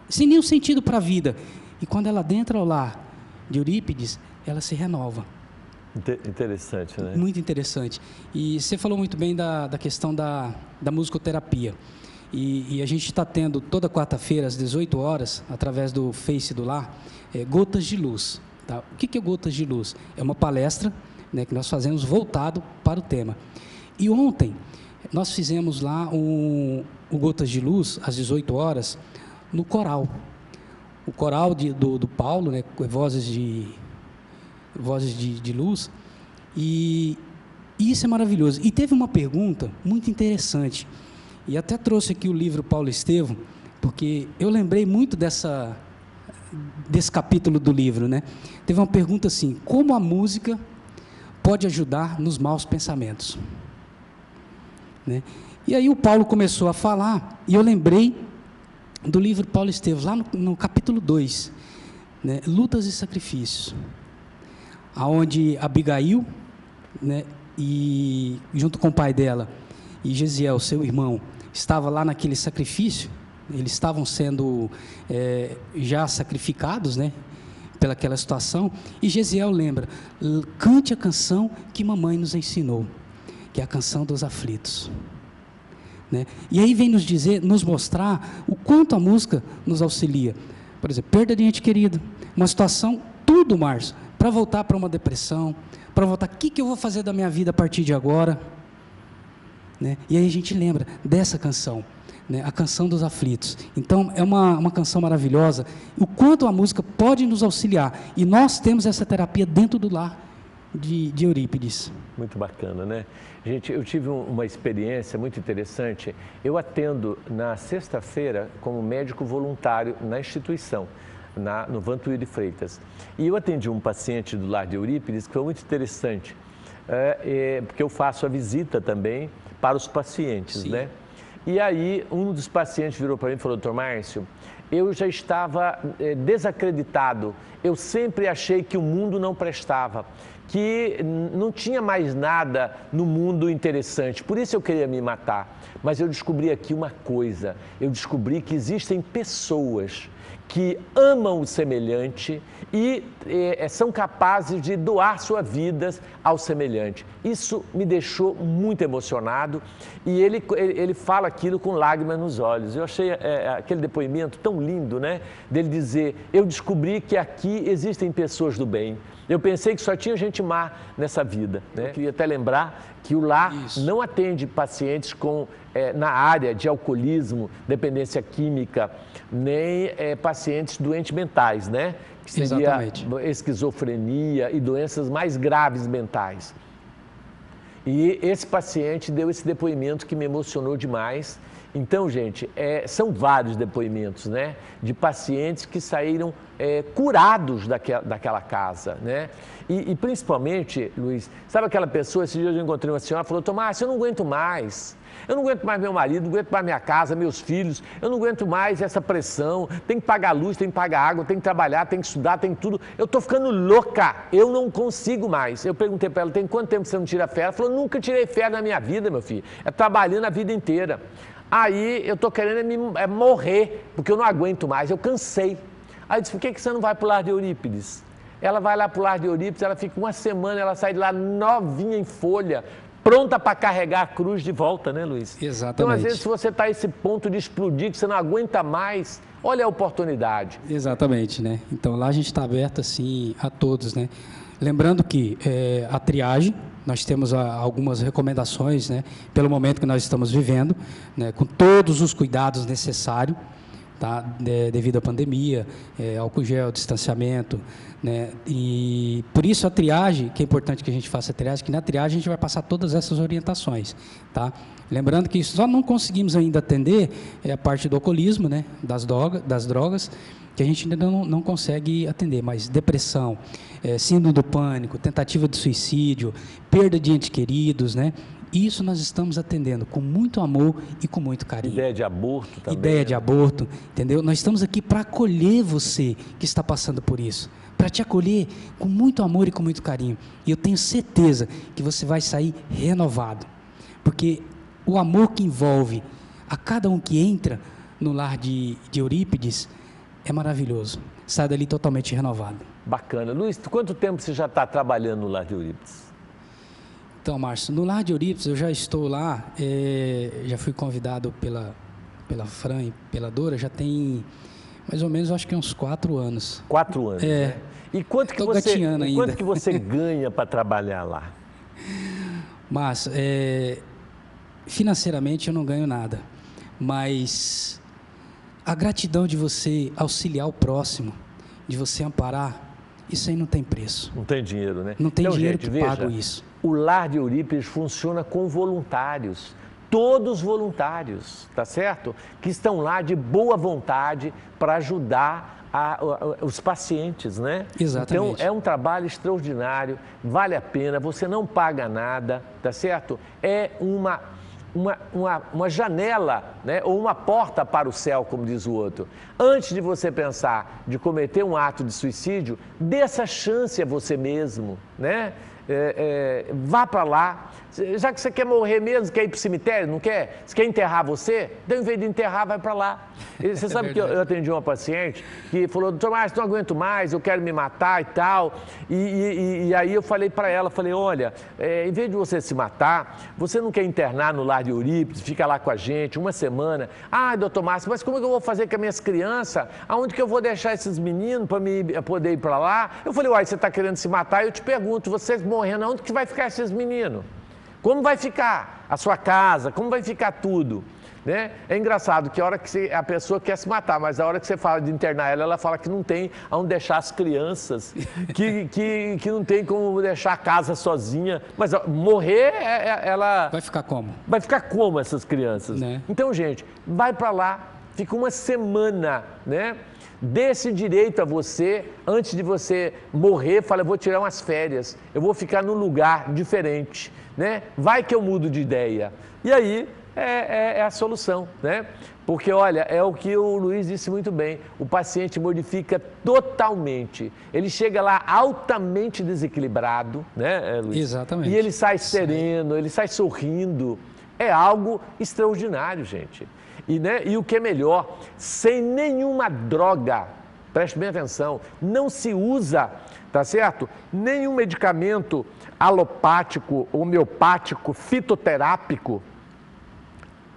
sem nenhum sentido para a vida, e quando ela adentra ao lar de Eurípides, ela se renova. Interessante, né? Muito interessante. E você falou muito bem da questão da musicoterapia, e a gente está tendo toda quarta-feira às 18 horas, através do Face do Lar, Gotas de Luz. Tá? O que é Gotas de Luz? É uma palestra, né, que nós fazemos voltado para o tema. E ontem nós fizemos lá o Gotas de Luz, às 18 horas, no coral. O coral do Paulo, né, Vozes de Luz, e isso é maravilhoso. E teve uma pergunta muito interessante, e até trouxe aqui o livro Paulo Estevam, porque eu lembrei muito desse capítulo do livro, né? Teve uma pergunta assim: como a música pode ajudar nos maus pensamentos? Né? E aí o Paulo começou a falar, e eu lembrei do livro Paulo Estevam, lá no capítulo 2, né? Lutas e Sacrifícios, aonde Abigail, né, e junto com o pai dela, e Gesiel, seu irmão, estava lá naquele sacrifício. Eles estavam sendo já sacrificados, né, pelaquela situação, e Gesiel lembra: cante a canção que mamãe nos ensinou, que é a canção dos aflitos. Né? E aí vem nos mostrar o quanto a música nos auxilia. Por exemplo, perda de ente querido, uma situação, tudo, Márcio, para voltar para uma depressão, para voltar, o que eu vou fazer da minha vida a partir de agora? Né? E aí a gente lembra dessa canção, né? A canção dos aflitos. Então é uma canção maravilhosa, o quanto a música pode nos auxiliar, e nós temos essa terapia dentro do lar de Eurípides. Muito bacana, né? Gente, eu tive uma experiência muito interessante. Eu atendo na sexta-feira como médico voluntário na instituição, no Vantuíri de Freitas. E eu atendi um paciente do lar de Eurípides que foi muito interessante, porque eu faço a visita também para os pacientes, sim, né? E aí um dos pacientes virou para mim e falou: doutor Márcio, eu já estava desacreditado, eu sempre achei que o mundo não prestava, que não tinha mais nada no mundo interessante, por isso eu queria me matar. Mas eu descobri aqui uma coisa, eu descobri que existem pessoas que amam o semelhante e são capazes de doar suas vidas ao semelhante. Isso me deixou muito emocionado, e ele fala aquilo com lágrimas nos olhos. Eu achei aquele depoimento tão lindo, né? Dele dizer: eu descobri que aqui existem pessoas do bem. Eu pensei que só tinha gente má nessa vida, né? Eu queria até lembrar que o lar não atende pacientes na área de alcoolismo, dependência química, nem pacientes doentes mentais, né? Que seria exatamente esquizofrenia e doenças mais graves mentais. E esse paciente deu esse depoimento que me emocionou demais. Então, gente, são vários depoimentos, né, de pacientes que saíram curados daquela casa, né? E principalmente, Luiz, sabe aquela pessoa, esse dia eu encontrei uma senhora, falou: Tomás, eu não aguento mais. Eu não aguento mais meu marido, não aguento mais minha casa, meus filhos, eu não aguento mais essa pressão, tem que pagar luz, tem que pagar água, tem que trabalhar, tem que estudar, tem tudo. Eu estou ficando louca, eu não consigo mais. Eu perguntei para ela: tem quanto tempo você não tira férias? Ela falou: nunca tirei férias na minha vida, meu filho, trabalhando a vida inteira. Aí eu estou querendo morrer, porque eu não aguento mais, eu cansei. Aí eu disse, por que você não vai para o lar de Eurípides? Ela vai lá para o lar de Eurípides, ela fica uma semana, ela sai de lá novinha em folha, pronta para carregar a cruz de volta, né, Luiz? Exatamente. Então, às vezes, se você está a esse ponto de explodir, que você não aguenta mais, olha a oportunidade. Exatamente, né? Então, lá a gente está aberto, assim, a todos, né? Lembrando que a triagem, nós temos algumas recomendações, né? Pelo momento que nós estamos vivendo, né? Com todos os cuidados necessários, tá? Devido à pandemia, álcool gel, distanciamento, né? E por isso a triagem, que é importante que a gente faça a triagem, que na triagem a gente vai passar todas essas orientações, tá? Lembrando que só não conseguimos ainda atender a parte do alcoolismo, né? Das drogas, que a gente ainda não consegue atender, mas depressão, síndrome do pânico, tentativa de suicídio, perda de entes queridos, né? Isso nós estamos atendendo com muito amor e com muito carinho. Ideia de aborto também. Ideia de aborto, entendeu? Nós estamos aqui para acolher você que está passando por isso, para te acolher com muito amor e com muito carinho. E eu tenho certeza que você vai sair renovado, porque o amor que envolve a cada um que entra no lar de Eurípides é maravilhoso. Sai dali totalmente renovado. Bacana. Luiz, quanto tempo você já está trabalhando no lar de Eurípides? Então, Márcio, no lar de Eurípides eu já estou lá, já fui convidado pela Fran e pela Dora, já tem mais ou menos, acho que uns 4 anos. 4 anos, né? E quanto que você ganha para trabalhar lá? Márcio, financeiramente eu não ganho nada, mas a gratidão de você auxiliar o próximo, de você amparar, isso aí não tem preço. Não tem dinheiro, né? Não tem dinheiro que paga isso. O lar de Eurípides funciona com voluntários, todos voluntários, tá certo? Que estão lá de boa vontade para ajudar os pacientes, né? Exatamente. Então, é um trabalho extraordinário, vale a pena, você não paga nada, tá certo? É uma janela, né? Ou uma porta para o céu, como diz o outro. Antes de você pensar de cometer um ato de suicídio, dê essa chance a você mesmo, né? Vá para lá, já que você quer morrer mesmo, quer ir para o cemitério, não quer? Você quer enterrar você? Então, em vez de enterrar, vai para lá. Você sabe que eu atendi uma paciente que falou, doutor Márcio, não aguento mais, eu quero me matar e tal. E aí eu falei para ela, olha, em vez de você se matar, você não quer internar no lar de Eurípides, fica lá com a gente uma semana. Ah, doutor Márcio, mas como é que eu vou fazer com as minhas crianças? Aonde que eu vou deixar esses meninos para poder ir para lá? Eu falei, uai, você está querendo se matar? Eu te pergunto, vocês morrendo, aonde que vai ficar esses meninos? Como vai ficar a sua casa? Como vai ficar tudo? Né? É engraçado que a hora que a pessoa quer se matar, mas a hora que você fala de internar ela fala que não tem onde deixar as crianças, que não tem como deixar a casa sozinha. Mas morrer, ela... Vai ficar como? Vai ficar como essas crianças? Né? Então, gente, vai para lá, fica uma semana, né? Dê esse direito a você, antes de você morrer, fala, eu vou tirar umas férias, eu vou ficar num lugar diferente, né? Vai que eu mudo de ideia. E aí é a solução, né? Porque, olha, é o que o Luiz disse muito bem, o paciente modifica totalmente. Ele chega lá altamente desequilibrado, né, Luiz? Exatamente. E ele sai sereno, ele sai sorrindo. É algo extraordinário, gente. E o que é melhor, sem nenhuma droga, preste bem atenção, não se usa, tá certo? Nenhum medicamento alopático, homeopático, fitoterápico.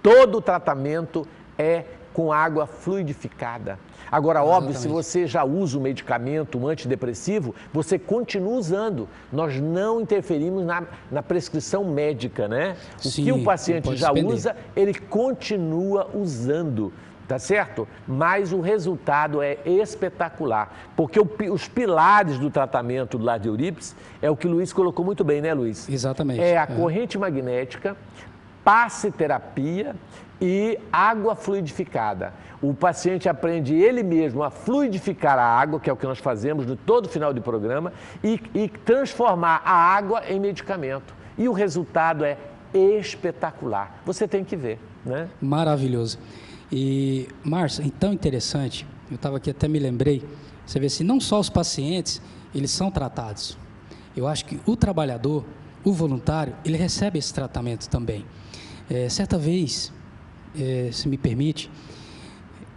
Todo o tratamento é com água fluidificada. Agora, óbvio, se você já usa o medicamento, um antidepressivo, você continua usando. Nós não interferimos na prescrição médica, né? O que o paciente já usa, ele continua usando, tá certo? Mas o resultado é espetacular, porque os pilares do tratamento do lar de Eurípides é o que o Luiz colocou muito bem, né, Luiz? Exatamente. É a corrente magnética, passe-terapia e água fluidificada. O paciente aprende ele mesmo a fluidificar a água, que é o que nós fazemos no todo final do programa, e transformar a água em medicamento. E o resultado é espetacular. Você tem que ver, né? Maravilhoso. E, Márcio, então interessante, eu estava aqui até me lembrei, você vê assim, não só os pacientes, eles são tratados. Eu acho que o trabalhador, o voluntário, ele recebe esse tratamento também. Certa vez, se me permite,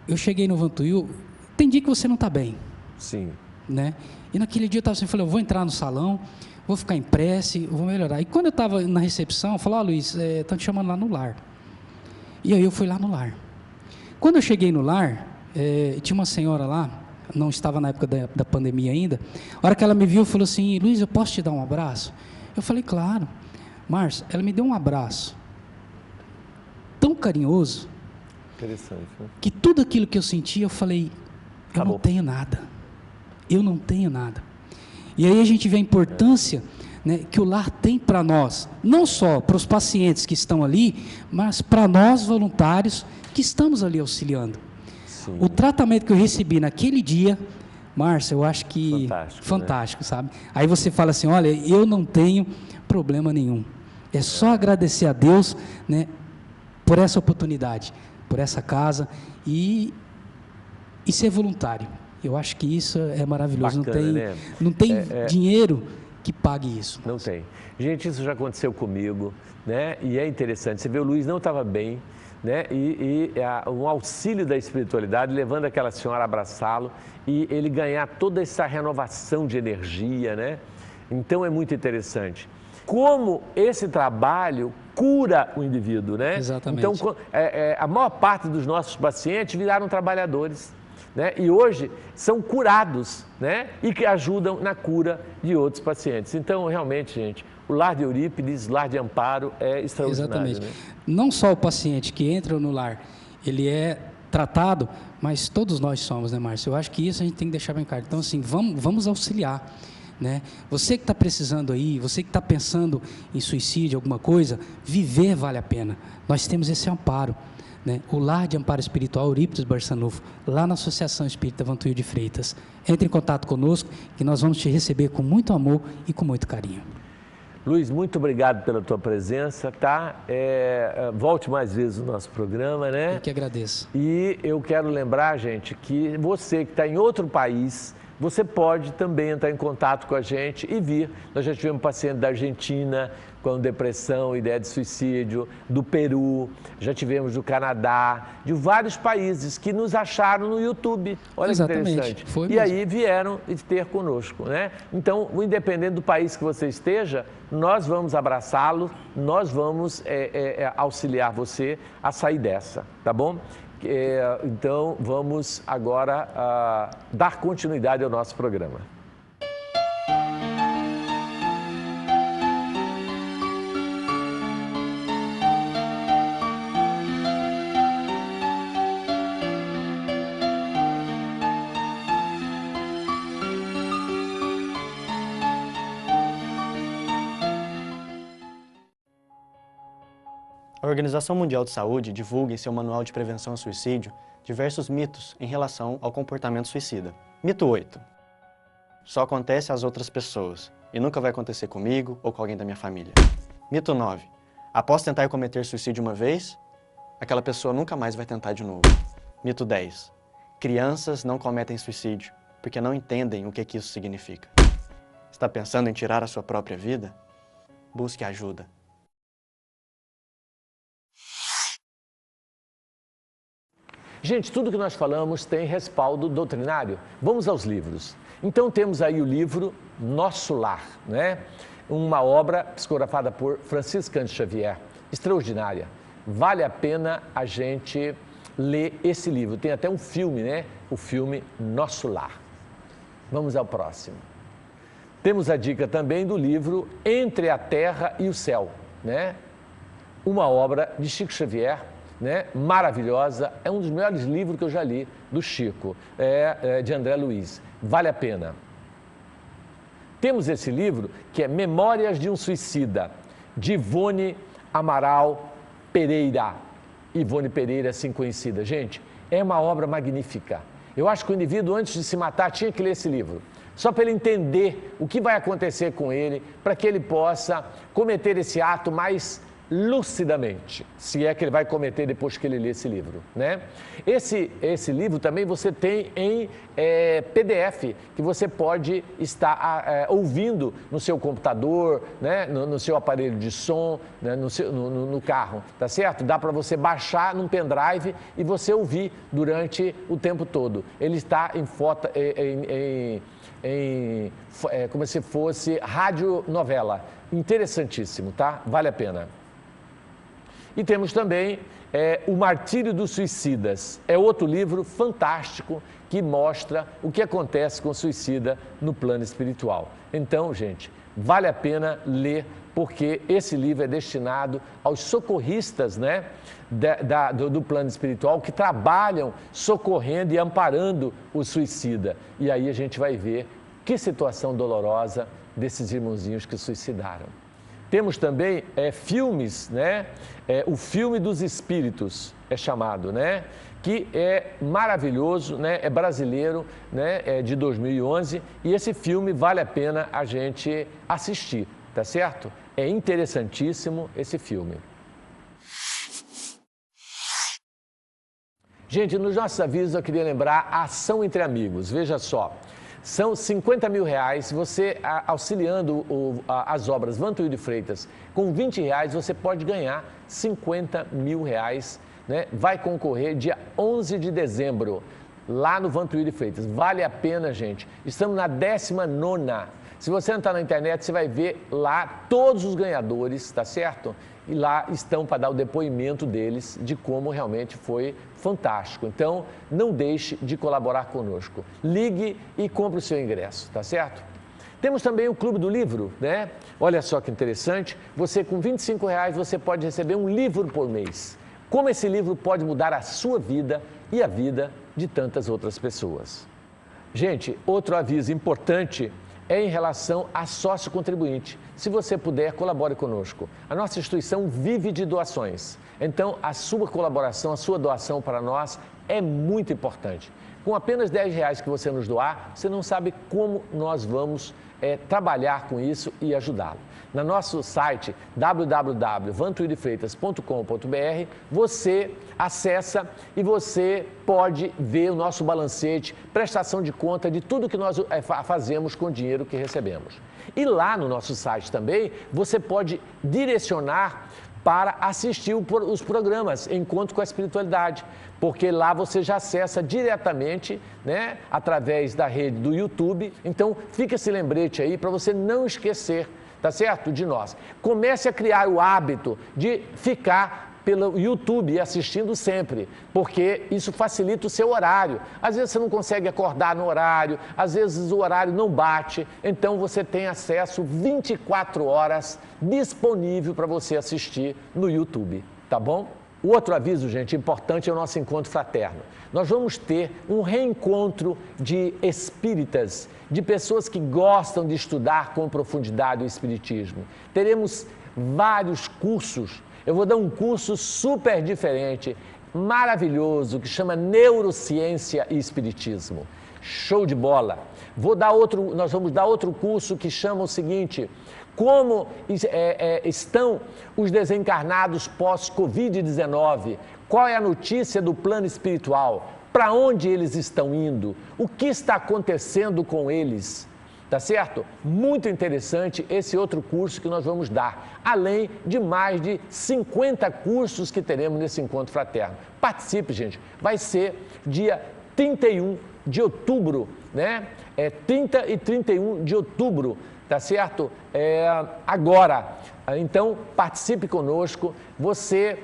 eu cheguei no Vantuil, tem dia que você não está bem. Sim. Né? E naquele dia eu estava assim, falei, eu vou entrar no salão, vou ficar em prece, vou melhorar. E quando eu estava na recepção, eu falei, Luiz, estão te chamando lá no lar. E aí eu fui lá no lar. Quando eu cheguei no lar, tinha uma senhora lá, não estava na época da pandemia ainda, a hora que ela me viu, falou assim, Luiz, eu posso te dar um abraço? Eu falei, claro. Márcia, ela me deu um abraço tão carinhoso, interessante, né? Que tudo aquilo que eu sentia, eu falei, eu não tenho nada. Eu não tenho nada. E aí a gente vê a importância, né, que o lar tem para nós, não só para os pacientes que estão ali, mas para nós voluntários que estamos ali auxiliando. Sim. O tratamento que eu recebi naquele dia, Márcia, eu acho que fantástico, né? Sabe? Aí você fala assim, olha, eu não tenho problema nenhum. É só agradecer a Deus, né, por essa oportunidade, por essa casa e ser voluntário. Eu acho que isso é maravilhoso. Bacana, não tem dinheiro que pague isso. Não tem. Gente, isso já aconteceu comigo, né? E é interessante. Você vê, o Luiz não estava bem, né? Um auxílio da espiritualidade, levando aquela senhora a abraçá-lo e ele ganhar toda essa renovação de energia, né? Então é muito interessante. Como esse trabalho cura o indivíduo, né? Exatamente. Então, a maior parte dos nossos pacientes viraram trabalhadores, né? E hoje são curados, né? E que ajudam na cura de outros pacientes. Então, realmente, gente, o Lar de Eurípides, Lar de Amparo é extraordinário. Exatamente. Né? Não só o paciente que entra no lar, ele é tratado, mas todos nós somos, né, Márcio? Eu acho que isso a gente tem que deixar bem claro. Então, assim, vamos auxiliar. Né? Você que está precisando aí, você que está pensando em suicídio, alguma coisa, viver vale a pena. Nós temos esse amparo, né? O Lar de Amparo Espiritual Eurípides Barçanufo, lá na Associação Espírita Vantuil de Freitas. Entre em contato conosco, que nós vamos te receber com muito amor e com muito carinho. Luiz, muito obrigado pela tua presença, tá? Volte mais vezes no nosso programa, né? Eu que agradeço. E eu quero lembrar, gente, que você que está em outro país, você pode também entrar em contato com a gente e vir. Nós já tivemos paciente da Argentina com depressão, ideia de suicídio, do Peru, já tivemos do Canadá, de vários países que nos acharam no YouTube. Olha Exatamente. Que interessante. Foi e mesmo. aí vieram ter conosco, né? Então, independente do país que você esteja, nós vamos abraçá-lo, nós vamos auxiliar você a sair dessa, tá bom? Então, vamos agora dar continuidade ao nosso programa. A Organização Mundial de Saúde divulga em seu Manual de Prevenção ao Suicídio diversos mitos em relação ao comportamento suicida. Mito 8. Só acontece às outras pessoas e nunca vai acontecer comigo ou com alguém da minha família. Mito 9. Após tentar cometer suicídio uma vez, aquela pessoa nunca mais vai tentar de novo. Mito 10. Crianças não cometem suicídio porque não entendem o que isso significa. Está pensando em tirar a sua própria vida? Busque ajuda. Gente, tudo que nós falamos tem respaldo doutrinário. Vamos aos livros. Então temos aí o livro Nosso Lar, né? Uma obra psicografada por Francisco Cândido Xavier, extraordinária. Vale a pena a gente ler esse livro. Tem até um filme, né? O filme Nosso Lar. Vamos ao próximo. Temos a dica também do livro Entre a Terra e o Céu, né? Uma obra de Chico Xavier, né? Maravilhosa, é um dos melhores livros que eu já li do Chico, de André Luiz, vale a pena. Temos esse livro que é Memórias de um Suicida, de Ivone Amaral Pereira. Ivone Pereira, assim conhecida. Gente, é uma obra magnífica. Eu acho que o indivíduo, antes de se matar, tinha que ler esse livro, só para ele entender o que vai acontecer com ele, para que ele possa cometer esse ato mais lucidamente, se é que ele vai cometer depois que ele lê esse livro, né? Esse livro também você tem em PDF, que você pode estar ouvindo no seu computador, né? No seu aparelho de som, né? no carro, tá certo? Dá para você baixar num pendrive e você ouvir durante o tempo todo. Ele está como se fosse radionovela. Interessantíssimo, tá? Vale a pena. E temos também O Martírio dos Suicidas. É outro livro fantástico que mostra o que acontece com o suicida no plano espiritual. Então, gente, vale a pena ler, porque esse livro é destinado aos socorristas, né, do plano espiritual, que trabalham socorrendo e amparando o suicida. E aí a gente vai ver que situação dolorosa desses irmãozinhos que suicidaram. Temos também filmes, né? O Filme dos Espíritos é chamado, né? Que é maravilhoso, né? É brasileiro, né? É de 2011 e esse filme vale a pena a gente assistir, tá certo? É interessantíssimo esse filme. Gente, nos nossos avisos eu queria lembrar a Ação Entre Amigos, veja só. São 50 mil reais, você auxiliando as obras Vantuil de Freitas, com 20 reais você pode ganhar 50 mil reais, né? Vai concorrer dia 11 de dezembro, lá no Vantuil de Freitas. Vale a pena, gente. Estamos na 19ª. Se você entrar na internet, você vai ver lá todos os ganhadores, tá certo? E lá estão para dar o depoimento deles de como realmente foi fantástico. Então, não deixe de colaborar conosco. Ligue e compre o seu ingresso, tá certo? Temos também o Clube do Livro, né? Olha só que interessante, você com 25 reais você pode receber um livro por mês. Como esse livro pode mudar a sua vida e a vida de tantas outras pessoas. Gente, outro aviso importante é em relação a sócio contribuinte. Se você puder, colabore conosco. A nossa instituição vive de doações. Então, a sua colaboração, a sua doação para nós é muito importante. Com apenas 10 reais que você nos doar, você não sabe como nós vamos trabalhar com isso e ajudá-lo. No nosso site www.vantuildefreitas.com.br você acessa e você pode ver o nosso balancete, prestação de conta de tudo que nós fazemos com o dinheiro que recebemos. E lá no nosso site também você pode direcionar para assistir os programas Encontro com a Espiritualidade, porque lá você já acessa diretamente, né, através da rede do YouTube. Então, fica esse lembrete aí para você não esquecer, tá certo? De nós. Comece a criar o hábito de ficar pelo YouTube assistindo sempre, porque isso facilita o seu horário. Às vezes você não consegue acordar no horário, às vezes o horário não bate, então você tem acesso 24 horas disponível para você assistir no YouTube, tá bom? O outro aviso, gente, importante é o nosso encontro fraterno. Nós vamos ter um reencontro de espíritas, de pessoas que gostam de estudar com profundidade o espiritismo. Teremos vários cursos. Eu vou dar um curso super diferente, maravilhoso, que chama Neurociência e Espiritismo. Show de bola! Nós vamos dar outro curso que chama o seguinte: como estão os desencarnados pós-Covid-19? Qual é a notícia do plano espiritual? Para onde eles estão indo? O que está acontecendo com eles? Tá certo? Muito interessante esse outro curso que nós vamos dar, além de mais de 50 cursos que teremos nesse encontro fraterno. Participe, gente. Vai ser dia 31 de outubro, né? 30 e 31 de outubro, tá certo? Agora. Então, participe conosco. Você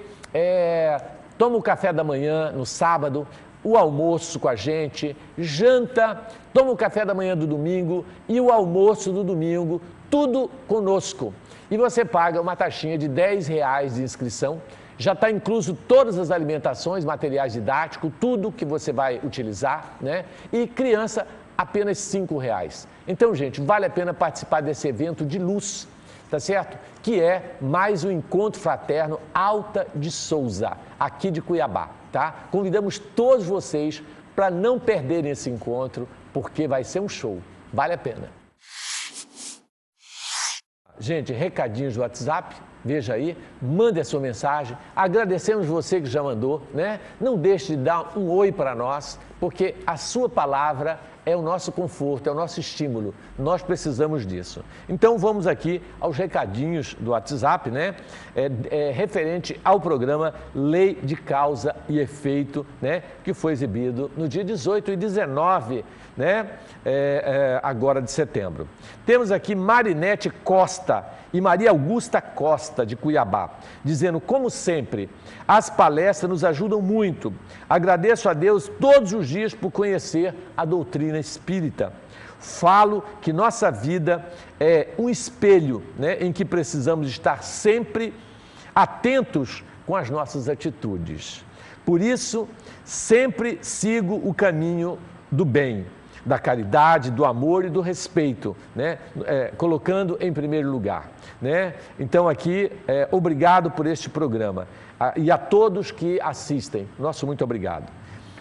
toma o café da manhã no sábado, o almoço com a gente, janta, toma o café da manhã do domingo e o almoço do domingo, tudo conosco. E você paga uma taxinha de 10 reais de inscrição, já está incluso todas as alimentações, materiais didáticos, tudo que você vai utilizar, né? E criança, apenas 5 reais. Então, gente, vale a pena participar desse evento de luz, tá certo? Que é mais um encontro fraterno Alta de Souza, aqui de Cuiabá, tá? Convidamos todos vocês para não perderem esse encontro, porque vai ser um show, vale a pena. gente, recadinhos do WhatsApp, veja aí, mande a sua mensagem. Agradecemos você que já mandou, né? Não deixe de dar um oi para nós, porque a sua palavra é o nosso conforto, é o nosso estímulo. Nós precisamos disso. Então vamos aqui aos recadinhos do WhatsApp, né? Referente ao programa Lei de Causa e Efeito, né? Que foi exibido no dia 18 e 19, né? Agora de setembro. Temos aqui Marinete Costa e Maria Augusta Costa, de Cuiabá, dizendo, como sempre, as palestras nos ajudam muito. Agradeço a Deus todos os dias por conhecer a doutrina espírita. Falo que nossa vida é um espelho, né, em que precisamos estar sempre atentos com as nossas atitudes. Por isso, sempre sigo o caminho do bem, da caridade, do amor e do respeito, né? Colocando em primeiro lugar, né? Então aqui, obrigado por este programa e a todos que assistem, nosso muito obrigado.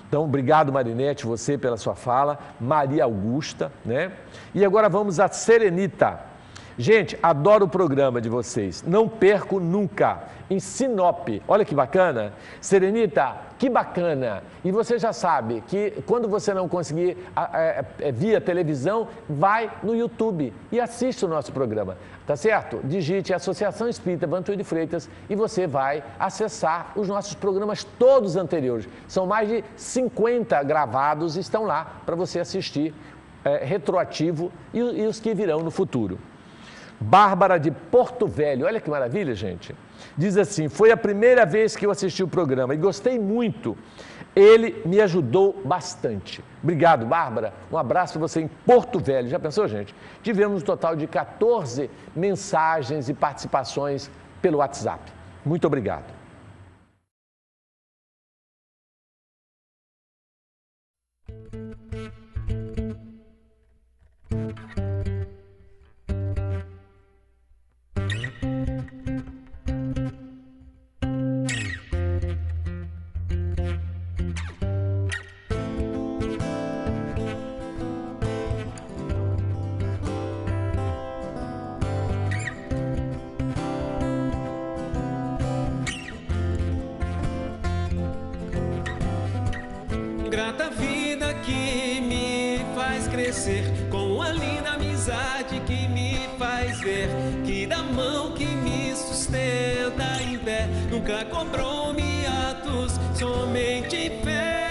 Então, obrigado Marinete, você pela sua fala, Maria Augusta, né? E agora vamos a Serenita. Gente, adoro o programa de vocês, não perco nunca, em Sinop, olha que bacana. Serenita, que bacana, e você já sabe que quando você não conseguir via televisão, vai no YouTube e assiste o nosso programa, tá certo? Digite Associação Espírita Vantuil de Freitas e você vai acessar os nossos programas todos anteriores, são mais de 50 gravados, estão lá para você assistir, retroativo e os que virão no futuro. Bárbara de Porto Velho, olha que maravilha, gente. Diz assim, foi a primeira vez que eu assisti o programa e gostei muito. Ele me ajudou bastante. Obrigado, Bárbara. Um abraço para você em Porto Velho. Já pensou, gente? Tivemos um total de 14 mensagens e participações pelo WhatsApp. Muito obrigado. Grata vida que me faz crescer, com a linda amizade que me faz ver, que da mão que me sustenta em pé, nunca cobrou-me atos, somente em fé.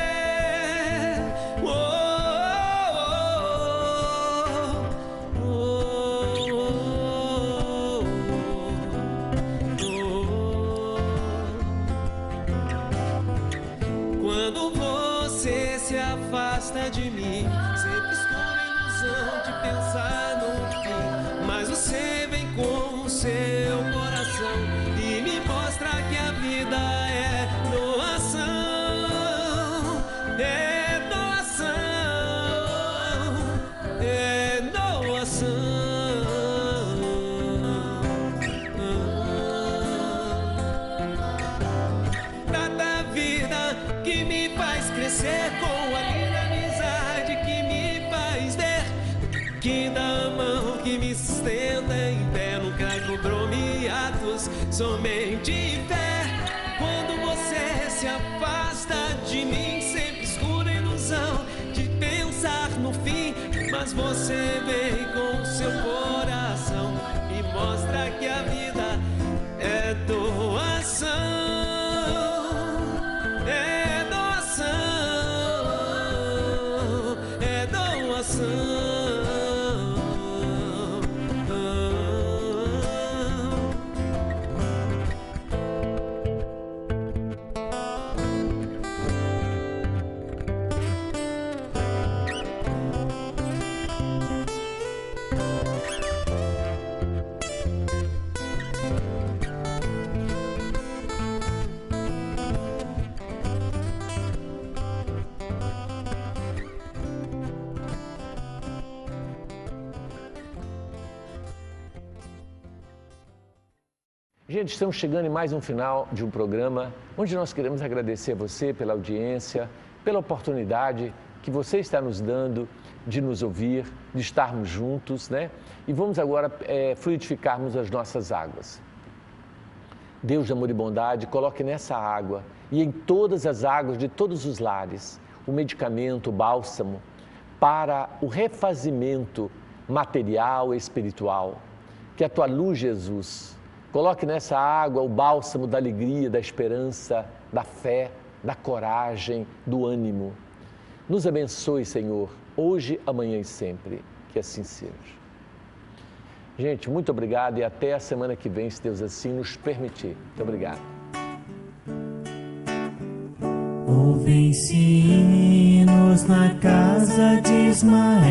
Quando você se afasta de mim, sempre escolho a ilusão de pensar no fim, mas você vem com o seu coração e me mostra que a vida é doação, é doação, é doação. Tanta vida que me faz crescer, com a linda amizade que me faz ver, que da mão que me sustenta em pé, nunca cobrou-me atos, somente em fé. Quando você se afasta de mim, sempre escura a ilusão de pensar no fim, mas você vem com o seu coração e mostra que a vida é doação. É doação, é doação. Gente, estamos chegando em mais um final de um programa onde nós queremos agradecer a você pela audiência, pela oportunidade que você está nos dando de nos ouvir, de estarmos juntos, né? E vamos agora fluidificarmos as nossas águas. Deus de amor e bondade, coloque nessa água e em todas as águas de todos os lares o medicamento, o bálsamo, para o refazimento material e espiritual. Que a tua luz, Jesus, coloque nessa água o bálsamo da alegria, da esperança, da fé, da coragem, do ânimo. Nos abençoe, Senhor, hoje, amanhã e sempre. Que assim seja. Gente, muito obrigado e até a semana que vem, se Deus assim nos permitir. Muito obrigado. Ouvem-se hinos na casa de Ismael,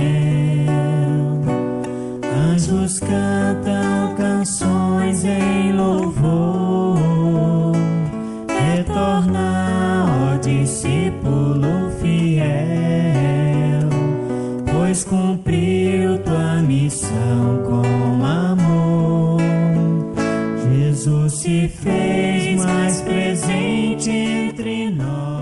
anjos cantam canções em louvor. Retorna, ó discípulo fiel, pois cumpriu tua missão com amor. Jesus se fez mais presente entre nós.